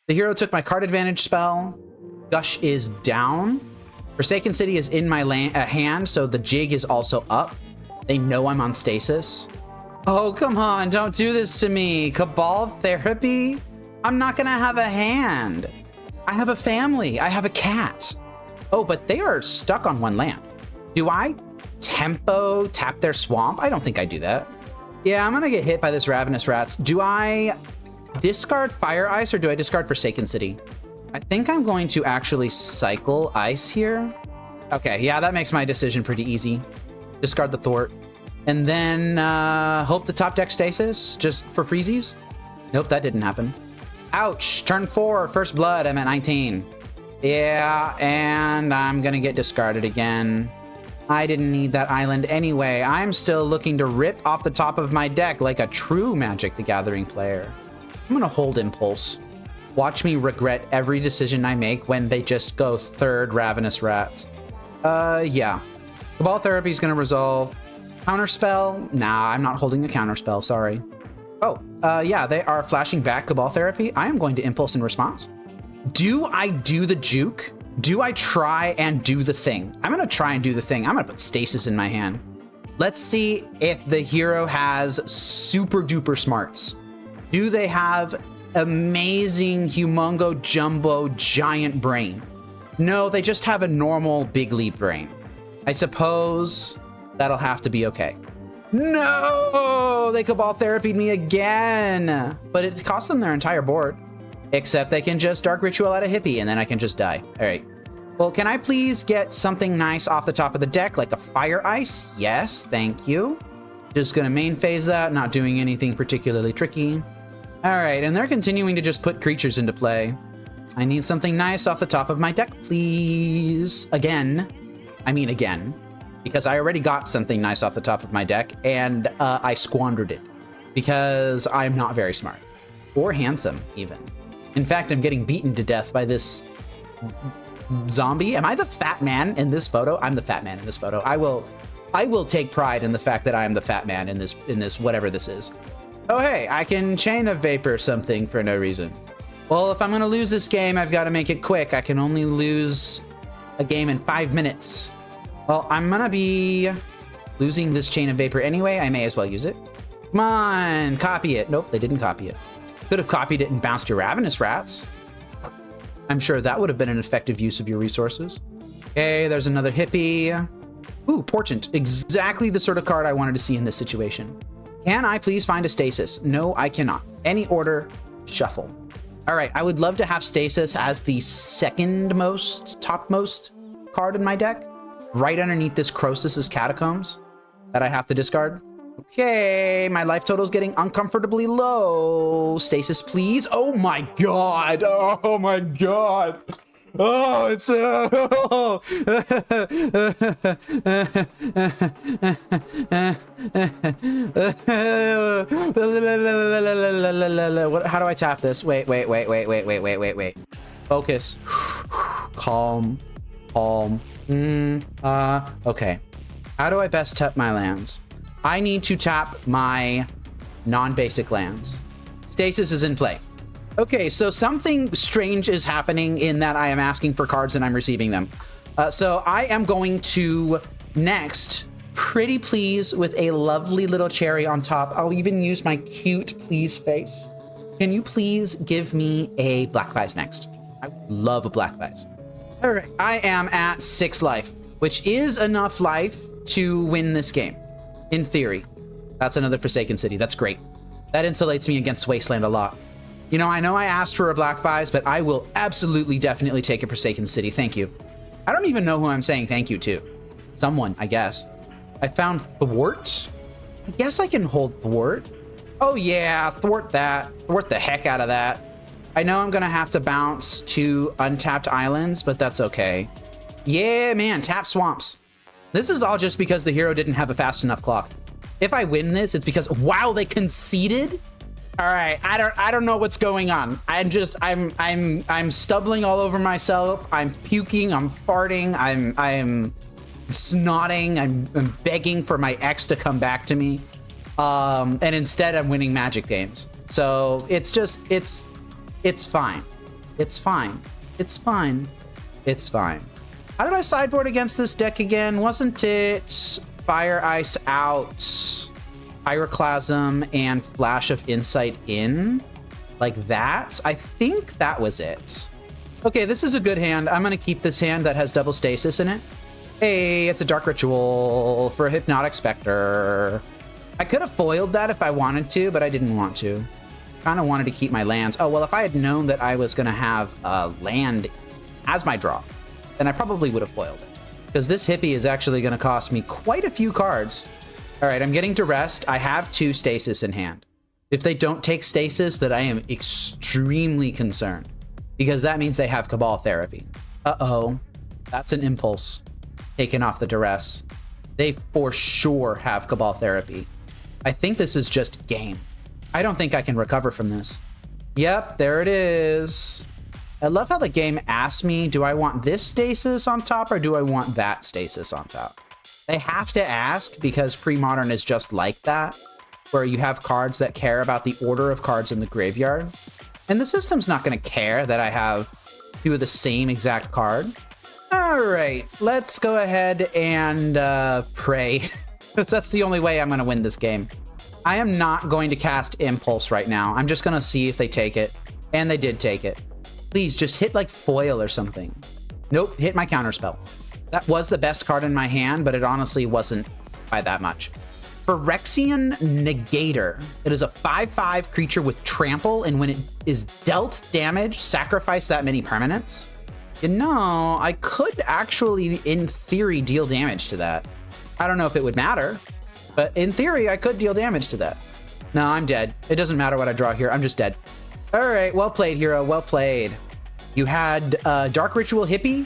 The hero took my card advantage spell. Gush is down. Forsaken City is in my hand, so the jig is also up. They know I'm on Stasis. Oh, come on, don't do this to me. Cabal Therapy? I'm not gonna have a hand. I have a family. I have a cat. Oh, but they are stuck on 1 land. Do I tempo tap their swamp? I don't think I do that. Yeah, I'm gonna get hit by this Ravenous Rats. Do I discard Fire Ice or do I discard Forsaken City? I think I'm going to actually cycle Ice here. Okay, yeah, that makes my decision pretty easy. Discard the Thwart. And then hope the top deck Stasis, just for freezies. Nope, that didn't happen. Ouch, turn 4, first blood, I'm at 19. Yeah, and I'm gonna get discarded again. I didn't need that island anyway. I'm still looking to rip off the top of my deck like a true Magic the Gathering player. I'm gonna hold Impulse. Watch me regret every decision I make when they just go 3rd Ravenous Rats. Yeah. Cabal Therapy is gonna resolve. Counterspell? Nah, I'm not holding a Counterspell, sorry. Oh, yeah, they are flashing back Cabal Therapy. I am going to Impulse in response. Do I do the juke? Do I try and do the thing? I'm gonna try and do the thing. I'm gonna put Stasis in my hand. Let's see if the hero has super duper smarts. Do they have amazing, humongo, jumbo, giant brain? No, they just have a normal big leap brain. I suppose that'll have to be okay. No, they Cabal Therapied me again, but it cost them their entire board. Except they can just Dark Ritual out of Hippie, and then I can just die. All right. Well, can I please get something nice off the top of the deck, like a Fire Ice? Yes, thank you. Just gonna main phase that, not doing anything particularly tricky. All right, and they're continuing to just put creatures into play. I need something nice off the top of my deck, please. Again. I mean again. Because I already got something nice off the top of my deck, and I squandered it. Because I'm not very smart. Or handsome, even. In fact, I'm getting beaten to death by this zombie. Am I the fat man in this photo? I'm the fat man in this photo. I will take pride in the fact that I am the fat man in this whatever this is. Oh hey, I can Chain of Vapor something for no reason. Well, if I'm gonna lose this game, I've got to make it quick. I can only lose a game in 5 minutes. Well, I'm gonna be losing this Chain of Vapor anyway. I may as well use it. Come on, copy it. Nope, they didn't copy it. Could have copied it and bounced your Ravenous Rats. I'm sure that would have been an effective use of your resources. Okay, there's another hippie. Ooh, Portent. Exactly the sort of card I wanted to see in this situation. Can I please find a Stasis? No, I cannot. Any order, shuffle. All right, I would love to have Stasis as the second most, topmost card in my deck. Right underneath this Crosis' Catacombs that I have to discard. Okay, my life total is getting uncomfortably low. Stasis, please. Oh my god. Oh my god. Oh, it's how do I tap this? Wait. Focus. Calm. Okay. How do I best tap my lands? I need to tap my non-basic lands. Stasis is in play. Okay, so something strange is happening in that I am asking for cards and I'm receiving them. So I am going to next, pretty please, with a lovely little cherry on top. I'll even use my cute please face. Can you please give me a Black Vise next? I love a Black Vise. All right, I am at 6 life, which is enough life to win this game. In theory. That's another Forsaken City. That's great. That insulates me against Wasteland a lot. You know I asked for a Black Vise, but I will absolutely definitely take a Forsaken City. Thank you. I don't even know who I'm saying thank you to. Someone, I guess. I found Thwart. I guess I can hold Thwart. Oh yeah, Thwart that. Thwart the heck out of that. I know I'm gonna have to bounce to untapped islands, but that's okay. Yeah, man, tap swamps. This is all just because the hero didn't have a fast enough clock. If I win this, it's because, wow, they conceded? All right, I don't know what's going on. I'm stumbling all over myself. I'm puking, I'm farting, I'm snotting, I'm begging for my ex to come back to me. And instead I'm winning Magic games. So it's fine. It's fine. How did I sideboard against this deck again? Wasn't it Fire Ice out, Pyroclasm, and Flash of Insight in? Like that? I think that was it. Okay, this is a good hand. I'm going to keep this hand that has double Stasis in it. Hey, it's a Dark Ritual for a Hypnotic Spectre. I could have foiled that if I wanted to, but I didn't want to. Kind of wanted to keep my lands. Oh, well, if I had known that I was going to have a land as my draw, then I probably would have foiled it. Because this hippie is actually going to cost me quite a few cards. All right, I'm getting to rest. I have 2 Stasis in hand. If they don't take Stasis, then I am extremely concerned. Because that means they have Cabal Therapy. Uh-oh. That's an impulse. Taken off the duress. They for sure have Cabal Therapy. I think this is just game. I don't think I can recover from this. Yep, there it is. I love how the game asks me, do I want this Stasis on top or do I want that Stasis on top? They have to ask because Premodern is just like that, where you have cards that care about the order of cards in the graveyard. And the system's not going to care that I have 2 of the same exact card. All right, let's go ahead and pray. Because that's the only way I'm going to win this game. I am not going to cast Impulse right now. I'm just going to see if they take it. And they did take it. Please, just hit like foil or something. Nope, hit my Counterspell. That was the best card in my hand, but it honestly wasn't by that much. Phyrexian Negator. It is a 5/5 creature with trample, and when it is dealt damage, sacrifice that many permanents. You know, I could actually, in theory, deal damage to that. I don't know if it would matter, but in theory, I could deal damage to that. No, I'm dead. It doesn't matter what I draw here. I'm just dead. All right, well played, hero. Well played. You had Dark Ritual Hippie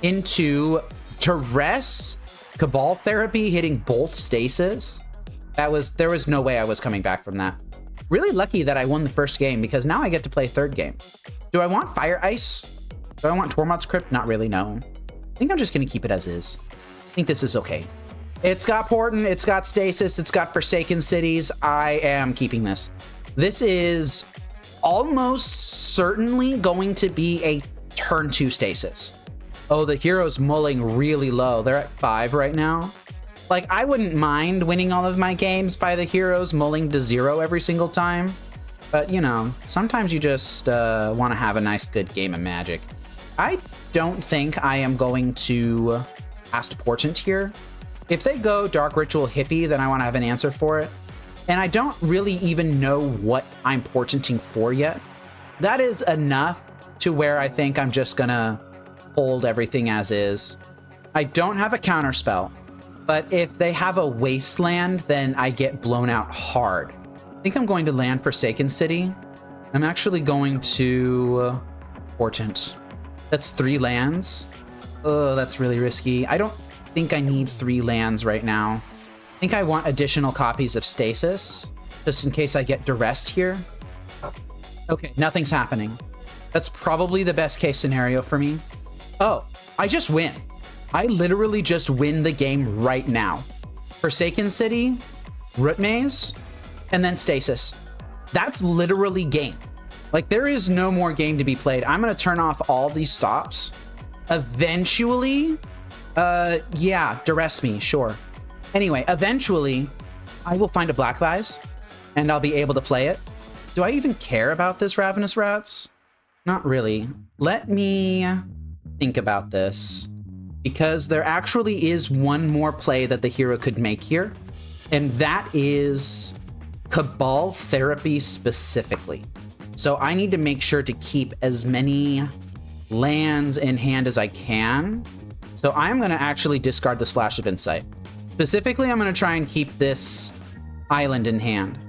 into Duress, Cabal Therapy hitting both Stasis. There was no way I was coming back from that. Really lucky that I won the first game because now I get to play third game. Do I want Fire Ice? Do I want Tormod's Crypt? Not really, no. I think I'm just going to keep it as is. I think this is okay. It's got Portent, it's got Stasis, it's got Forsaken Cities. I am keeping this. This is almost certainly going to be a turn 2 Stasis. Oh, the hero's mulling really low. They're at 5 right now. Like, I wouldn't mind winning all of my games by the heroes mulling to 0 every single time. But, you know, sometimes you just want to have a nice, good game of Magic. I don't think I am going to cast Portent here. If they go Dark Ritual Hippie, then I want to have an answer for it. And I don't really even know what I'm portenting for yet. That is enough to where I think I'm just gonna hold everything as is. I don't have a Counterspell, but if they have a Wasteland, then I get blown out hard. I think I'm going to land Forsaken City. I'm actually going to Portent. That's 3 lands. Oh, that's really risky. I don't think I need 3 lands right now. I think I want additional copies of Stasis, just in case I get duressed here. Okay, nothing's happening. That's probably the best case scenario for me. Oh, I just win. I literally just win the game right now. Forsaken City, Root Maze, and then Stasis. That's literally game. Like, there is no more game to be played. I'm going to turn off all these stops. Eventually, yeah, duress me, sure. Anyway, eventually, I will find a Black Vise, and I'll be able to play it. Do I even care about this Ravenous Rats? Not really. Let me think about this, because there actually is one more play that the hero could make here, and that is Cabal Therapy specifically. So I need to make sure to keep as many lands in hand as I can. So I'm going to actually discard this Flash of Insight. Specifically, I'm going to try and keep this island in hand.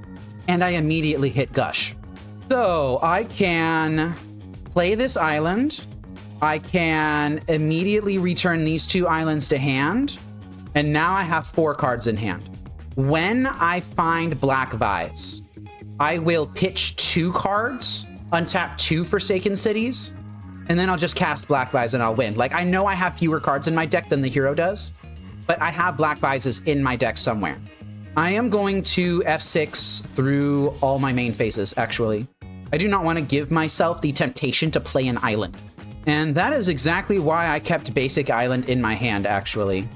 And I immediately hit Gush. So I can play this island. I can immediately return these 2 islands to hand. And now I have 4 cards in hand. When I find Black Vise, I will pitch 2 cards, untap 2 Forsaken Cities, and then I'll just cast Black Vise and I'll win. Like, I know I have fewer cards in my deck than the hero does, but I have Black Vises in my deck somewhere. I am going to F6 through all my main phases, actually. I do not want to give myself the temptation to play an island. And that is exactly why I kept Basic Island in my hand, actually,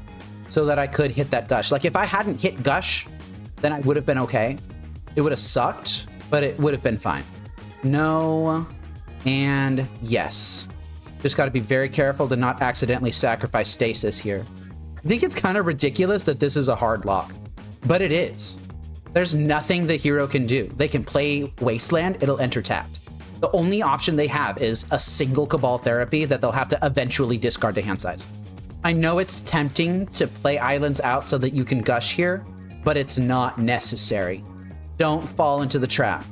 so that I could hit that Gush. Like, if I hadn't hit Gush, then I would have been okay. It would have sucked, but it would have been fine. No, and yes. Just got to be very careful to not accidentally sacrifice Stasis here. I think it's kind of ridiculous that this is a hard lock, but it is. There's nothing the hero can do. They can play Wasteland, it'll enter tapped. The only option they have is a single Cabal Therapy that they'll have to eventually discard to hand size. I know it's tempting to play islands out so that you can Gush here, but it's not necessary. Don't fall into the trap.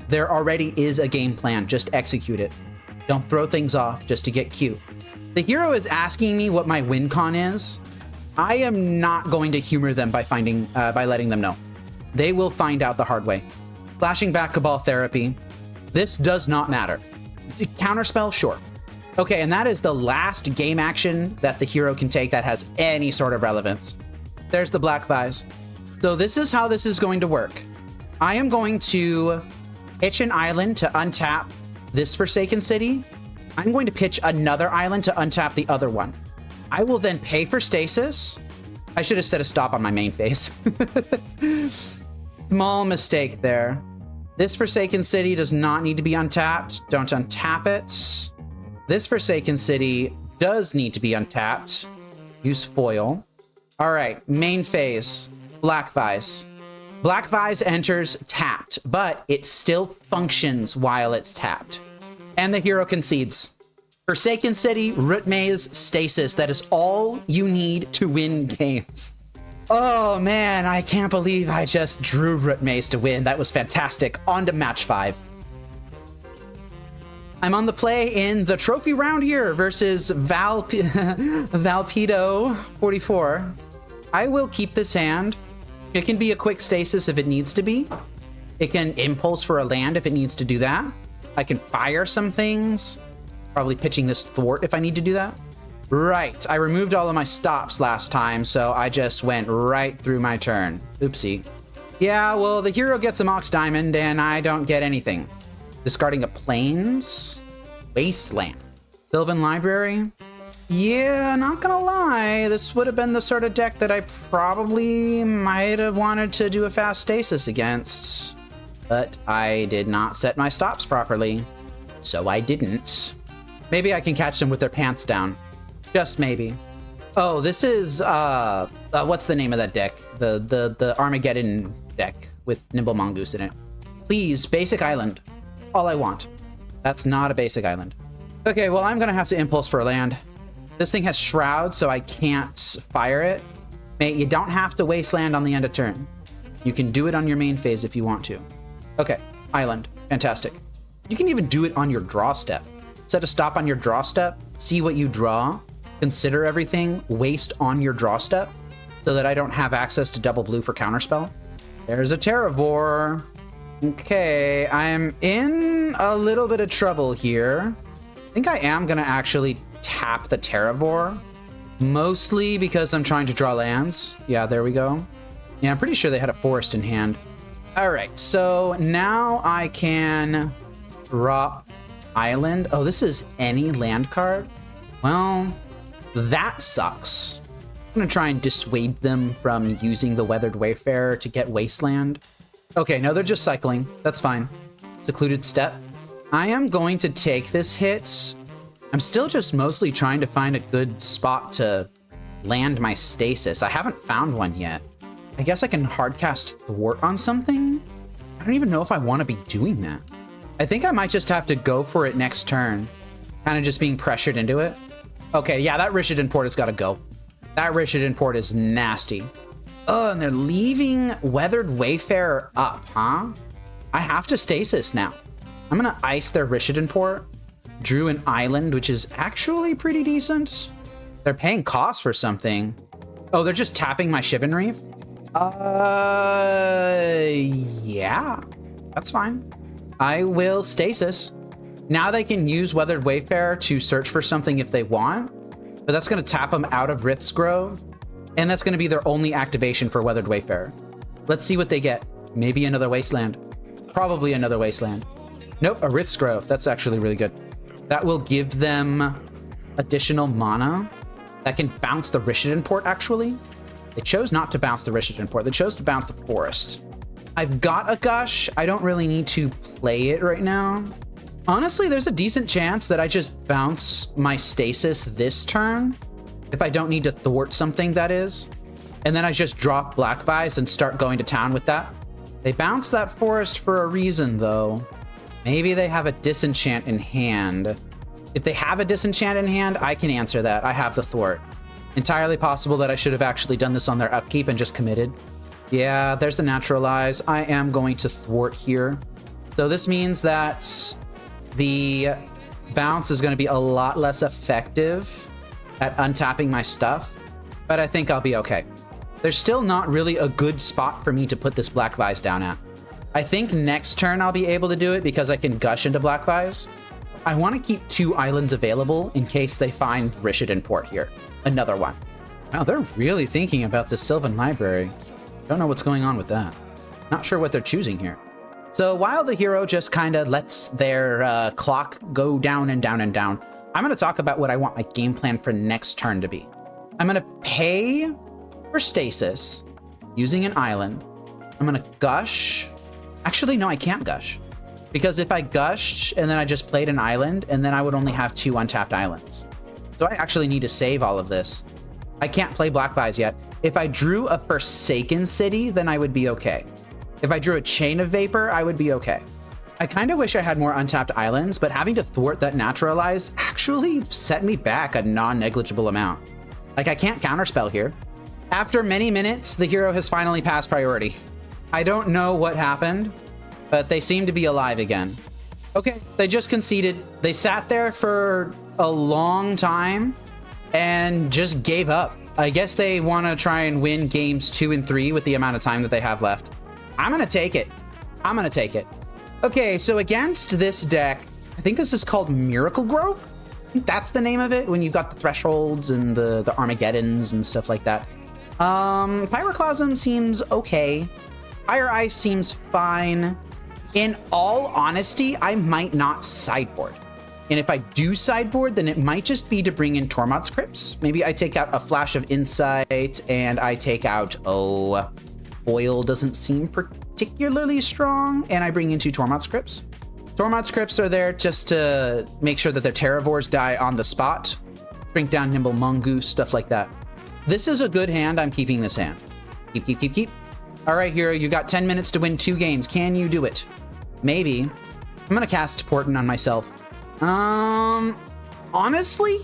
There already is a game plan, just execute it. Don't throw things off just to get cute. The hero is asking me what my win con is. I am not going to humor them by letting them know. They will find out the hard way. Flashing back Cabal Therapy. This does not matter. Counterspell, sure. Okay, and that is the last game action that the hero can take that has any sort of relevance. There's the Black Vise. So this is how this is going to work. I am going to pitch an island to untap this Forsaken City. I'm going to pitch another island to untap the other one. I will then pay for Stasis. I should have set a stop on my main phase. Small mistake there. This Forsaken City does not need to be untapped. Don't untap it. This Forsaken City does need to be untapped. Use foil. All right, main phase, Black Vise. Black Vise enters tapped, but it still functions while it's tapped. And the hero concedes. Forsaken City, Root Maze, Stasis. That is all you need to win games. Oh man, I can't believe I just drew Root Maze to win. That was fantastic. On to match 5. I'm on the play in the trophy round here versus Valpedo 44. I will keep this hand. It can be a quick Stasis if it needs to be. It can impulse for a land if it needs to do that. I can fire some things. Probably pitching this Thwart if I need to do that. Right, I removed all of my stops last time, so I just went right through my turn. Oopsie. Yeah, well, the hero gets a Mox Diamond, and I don't get anything. Discarding a Plains. Wasteland. Sylvan Library. Yeah, not gonna lie, this would have been the sort of deck that I probably might have wanted to do a fast Stasis against. But I did not set my stops properly, so I didn't. Maybe I can catch them with their pants down. Just maybe. Oh, this is, what's the name of that deck? The Armageddon deck with Nimble Mongoose in it. Please, basic island. All I want. That's not a basic island. Okay, well, I'm gonna have to impulse for a land. This thing has Shroud, so I can't fire it. Mate, you don't have to wasteland on the end of turn. You can do it on your main phase if you want to. Okay, island. Fantastic. You can even do it on your draw step. Set a stop on your draw step, see what you draw, consider everything, waste on your draw step, so that I don't have access to double blue for Counterspell. There's a Terravore. Okay, I'm in a little bit of trouble here. I think I am gonna actually tap the Terravore, mostly because I'm trying to draw lands. Yeah, there we go. Yeah, I'm pretty sure they had a forest in hand. All right, so now I can drop island. Oh, this is any land card? Well, that sucks. I'm gonna try and dissuade them from using the Weathered Wayfarer to get Wasteland. Okay, no, they're just cycling. That's fine. Secluded Step. I am going to take this hit. I'm still just mostly trying to find a good spot to land my Stasis. I haven't found one yet. I guess I can hardcast Thwart on something? I don't even know if I want to be doing that. I think I might just have to go for it next turn. Kind of just being pressured into it. Okay, yeah, that Rishadan Port has got to go. That Rishadan Port is nasty. Oh, and they're leaving Weathered Wayfarer up, huh? I have to Stasis now. I'm going to ice their Rishadan Port. Drew an island, which is actually pretty decent. They're paying cost for something. Oh, they're just tapping my Shivan Reef? Yeah, that's fine. I will Stasis. Now they can use Weathered Wayfarer to search for something if they want, but that's going to tap them out of Rith's Grove, and that's going to be their only activation for Weathered Wayfarer. Let's see what they get. Maybe another Wasteland. Probably another Wasteland. Nope, a Rith's Grove. That's actually really good. That will give them additional mana that can bounce the Rishadan Port, actually. They chose not to bounce the Rishadan Port. They chose to bounce the Forest. I've got a Gush. I don't really need to play it right now. Honestly, there's a decent chance that I just bounce my Stasis this turn, if I don't need to thwart something, that is. And then I just drop Black Vise and start going to town with that. They bounce that Forest for a reason, though. Maybe they have a Disenchant in hand. If they have a Disenchant in hand, I can answer that. I have the Thwart. Entirely possible that I should have actually done this on their upkeep and just committed. Yeah, there's the Naturalize. I am going to Thwart here. So this means that the bounce is going to be a lot less effective at untapping my stuff, but I think I'll be okay. There's still not really a good spot for me to put this Black Vise down at. I think next turn I'll be able to do it because I can Gush into Black Vise. I want to keep 2 islands available in case they find Rishadan Port here. Another one. Wow, they're really thinking about the Sylvan Library. Don't know what's going on with that. Not sure what they're choosing here. So while the hero just kind of lets their clock go down and down and down, I'm going to talk about what I want my game plan for next turn to be. I'm going to pay for Stasis using an island. I'm going to Gush. Actually, no, I can't Gush. Because if I Gushed and then I just played an island, and then I would only have 2 untapped islands. So I actually need to save all of this. I can't play Black Vise yet. If I drew a Forsaken City, then I would be okay. If I drew a Chain of Vapor, I would be okay. I kind of wish I had more untapped islands, but having to thwart that Naturalize actually set me back a non-negligible amount. Like, I can't Counterspell here. After many minutes, the hero has finally passed priority. I don't know what happened, but they seem to be alive again. Okay, they just conceded. They sat there for a long time and just gave up. I guess they want to try and win games 2 and 3 with the amount of time that they have left. I'm going to take it. I'm going to take it. Okay, so against this deck, I think this is called Miracle Grove. I think that's the name of it, when you've got the Thresholds and the Armageddons and stuff like that. Pyroclasm seems okay. Fire Ice seems fine. In all honesty, I might not sideboard. And if I do sideboard, then it might just be to bring in Tormod's Crypts. Maybe I take out a Flash of Insight and I take out, Oil doesn't seem particularly strong, and I bring in 2 Tormod's Crypts. Tormod's Crypts are there just to make sure that their Terravores die on the spot. Shrink down Nimble Mongoose, stuff like that. This is a good hand. I'm keeping this hand. Keep. All right, Hero, you got 10 minutes to win 2 games. Can you do it? Maybe. I'm going to cast Portent on myself. Honestly,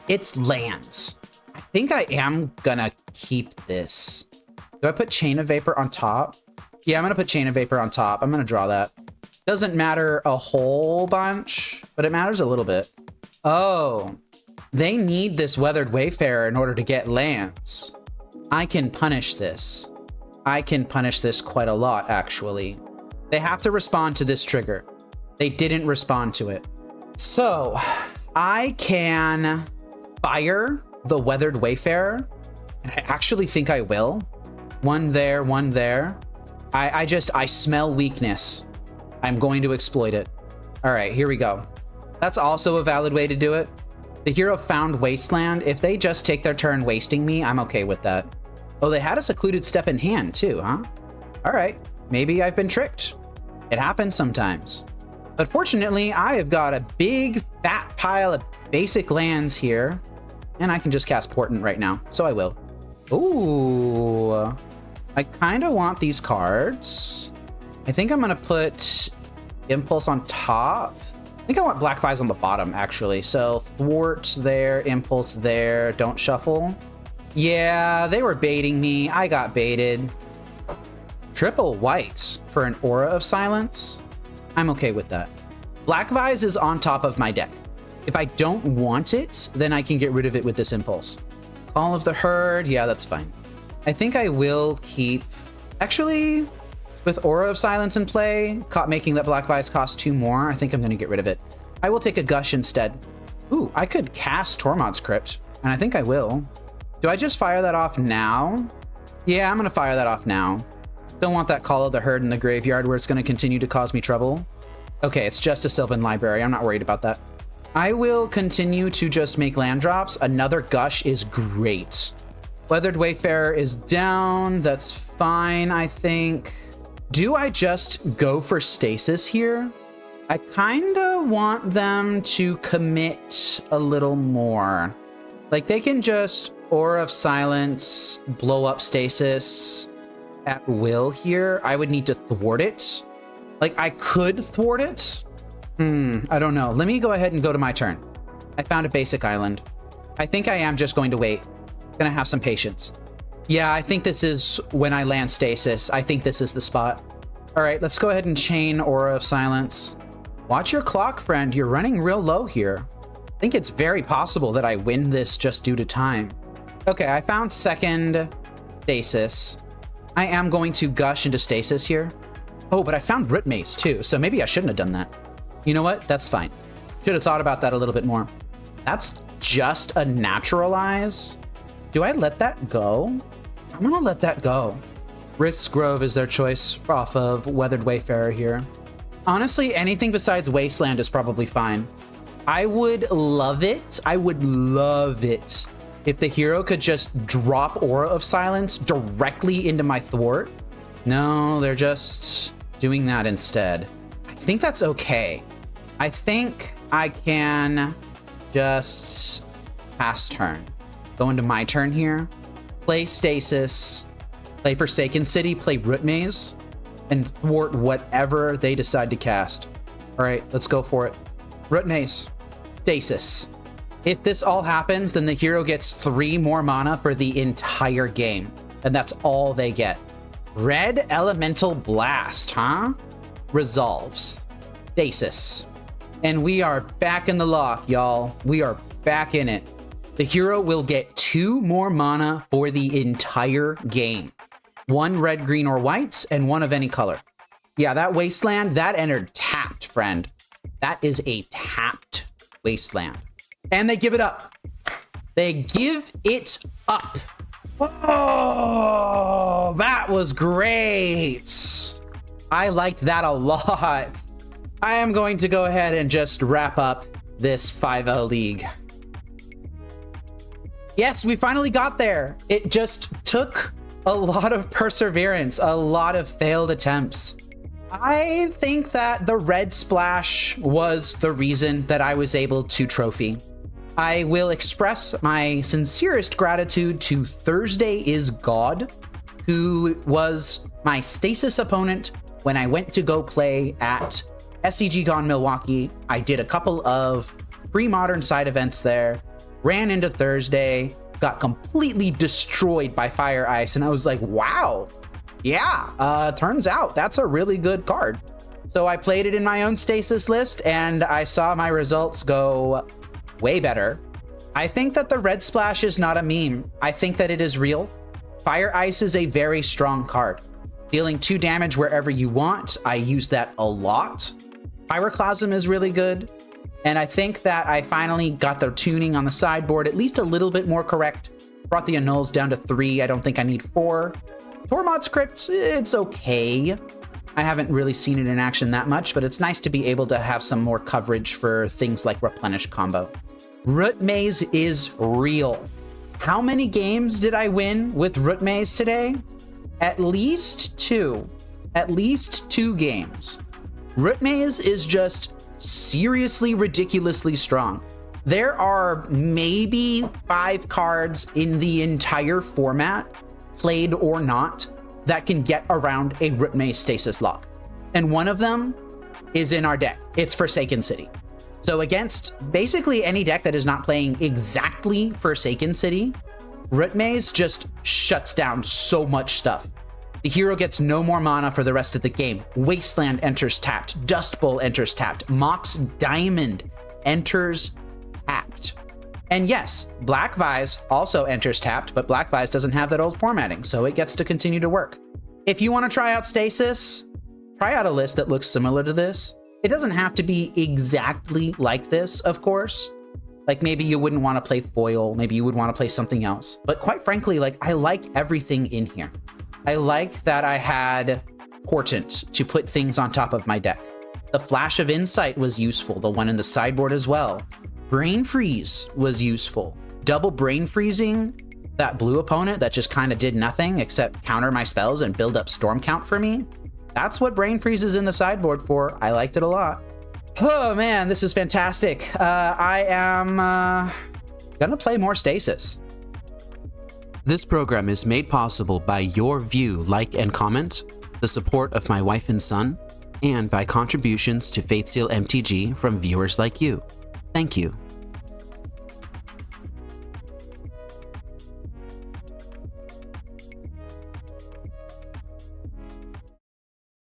it's lands. I think I am going to keep this. Do I put Chain of Vapor on top? Yeah, I'm going to put Chain of Vapor on top. I'm going to draw that. Doesn't matter a whole bunch, but it matters a little bit. Oh, they need this Weathered Wayfarer in order to get lands. I can punish this. I can punish this quite a lot, actually. They have to respond to this trigger. They didn't respond to it. So I can fire the Weathered Wayfarer, and I actually think I will. One there, one there. I smell weakness. I'm going to exploit it. All right, here we go. That's also a valid way to do it. The hero found Wasteland. If they just take their turn wasting me, I'm okay with that. Oh, they had a Secluded Step in hand too, huh? All right, maybe I've been tricked. It happens sometimes. But fortunately, I have got a big fat pile of basic lands here, and I can just cast Portent right now, so I will. Ooh, I kind of want these cards. I think I'm gonna put Impulse on top. I think I want Black Vise on the bottom, actually. So Thwart there, Impulse there, don't shuffle. Yeah, they were baiting me. I got baited. Triple whites for an Aura of Silence. I'm okay with that. Black Vise is on top of my deck. If I don't want it, then I can get rid of it with this Impulse. Call of the Herd, yeah, that's fine. I think I will keep... Actually, with Aura of Silence in play, making that Black Vise cost 2 more, I think I'm going to get rid of it. I will take a Gush instead. Ooh, I could cast Tormod's Crypt, and I think I will. Do I just fire that off now? Yeah, I'm going to fire that off now. Don't want that Call of the Herd in the graveyard where it's going to continue to cause me trouble. Okay, it's just a Sylvan Library. I'm not worried about that. I will continue to just make land drops. Another Gush is great. Weathered Wayfarer is down. That's fine, I think. Do I just go for Stasis here? I kind of want them to commit a little more. Like, they can just Aura of Silence, blow up Stasis at will here. I would need to thwart it. Like, I could thwart it. I don't know. Let me go ahead and go to my turn. I found a basic island. I think I am just going to wait. Gonna have some patience. Yeah, I think this is when I land Stasis. I think this is the spot. All right, let's go ahead and chain Aura of Silence. Watch your clock, friend. You're running real low here. I think it's very possible that I win this just due to time. Okay, I found second Stasis. I am going to Gush into Stasis here. Oh, but I found Root Maze too, so maybe I shouldn't have done that. You know what? That's fine. Should have thought about that a little bit more. That's just a Naturalize. Do I let that go? I'm gonna let that go. Rith's Grove is their choice off of Weathered Wayfarer here. Honestly, anything besides Wasteland is probably fine. I would love it. I would love it if the hero could just drop Aura of Silence directly into my Thwart. No, they're just doing that instead. I think that's okay. I think I can just pass turn. Go into my turn here. Play Stasis. Play Forsaken City. Play Root Maze. And thwart whatever they decide to cast. All right, let's go for it. Root Maze. Stasis. If this all happens, then the hero gets 3 more mana for the entire game. And that's all they get. Red Elemental Blast, huh? Resolves. Stasis. And we are back in the lock, y'all. We are back in it. The hero will get 2 more mana for the entire game. 1 red, green, or white, and 1 of any color. Yeah, that Wasteland, that entered tapped, friend. That is a tapped Wasteland. And they give it up. They give it up. Oh, that was great. I liked that a lot. I am going to go ahead and just wrap up this 5-0 league. Yes, we finally got there. It just took a lot of perseverance, a lot of failed attempts. I think that the red splash was the reason that I was able to trophy. I will express my sincerest gratitude to Thursday is God, who was my Stasis opponent when I went to go play at SCGCon Milwaukee. I did a couple of Premodern side events there, ran into Thursday, got completely destroyed by Fire Ice, and I was like, wow, yeah, turns out that's a really good card. So I played it in my own Stasis list, and I saw my results go way better. I think that the red splash is not a meme. I think that it is real. Fire Ice is a very strong card. Dealing 2 damage wherever you want, I use that a lot. Pyroclasm is really good. And I think that I finally got the tuning on the sideboard at least a little bit more correct. Brought the annuls down to 3. I don't think I need 4. Tormod's Crypt, it's okay. I haven't really seen it in action that much, but it's nice to be able to have some more coverage for things like Replenish combo. Root Maze is real. How many games did I win with Root Maze today? At least 2. At least 2 games. Root Maze is just seriously ridiculously strong. There are maybe 5 cards in the entire format, played or not, that can get around a Root Maze Stasis lock. And one of them is in our deck. It's Forsaken City. So against basically any deck that is not playing exactly Forsaken City, Root Maze just shuts down so much stuff. The hero gets no more mana for the rest of the game. Wasteland enters tapped. Dust Bowl enters tapped. Mox Diamond enters tapped. And yes, Black Vise also enters tapped, but Black Vise doesn't have that old formatting, so it gets to continue to work. If you want to try out Stasis, try out a list that looks similar to this. It doesn't have to be exactly like this, of course. Like maybe you wouldn't want to play foil, maybe you would want to play something else. But quite frankly, like I like everything in here. I like that I had Portent to put things on top of my deck. The Flash of Insight was useful, the one in the sideboard as well. Brain Freeze was useful. Double Brain Freezing that blue opponent that just kind of did nothing except counter my spells and build up storm count for me. That's what Brain Freeze is in the sideboard for. I liked it a lot. Oh man, this is fantastic. I am gonna play more Stasis. This program is made possible by your view, like, and comment, the support of my wife and son, and by contributions to Fateseal MTG from viewers like you. Thank you.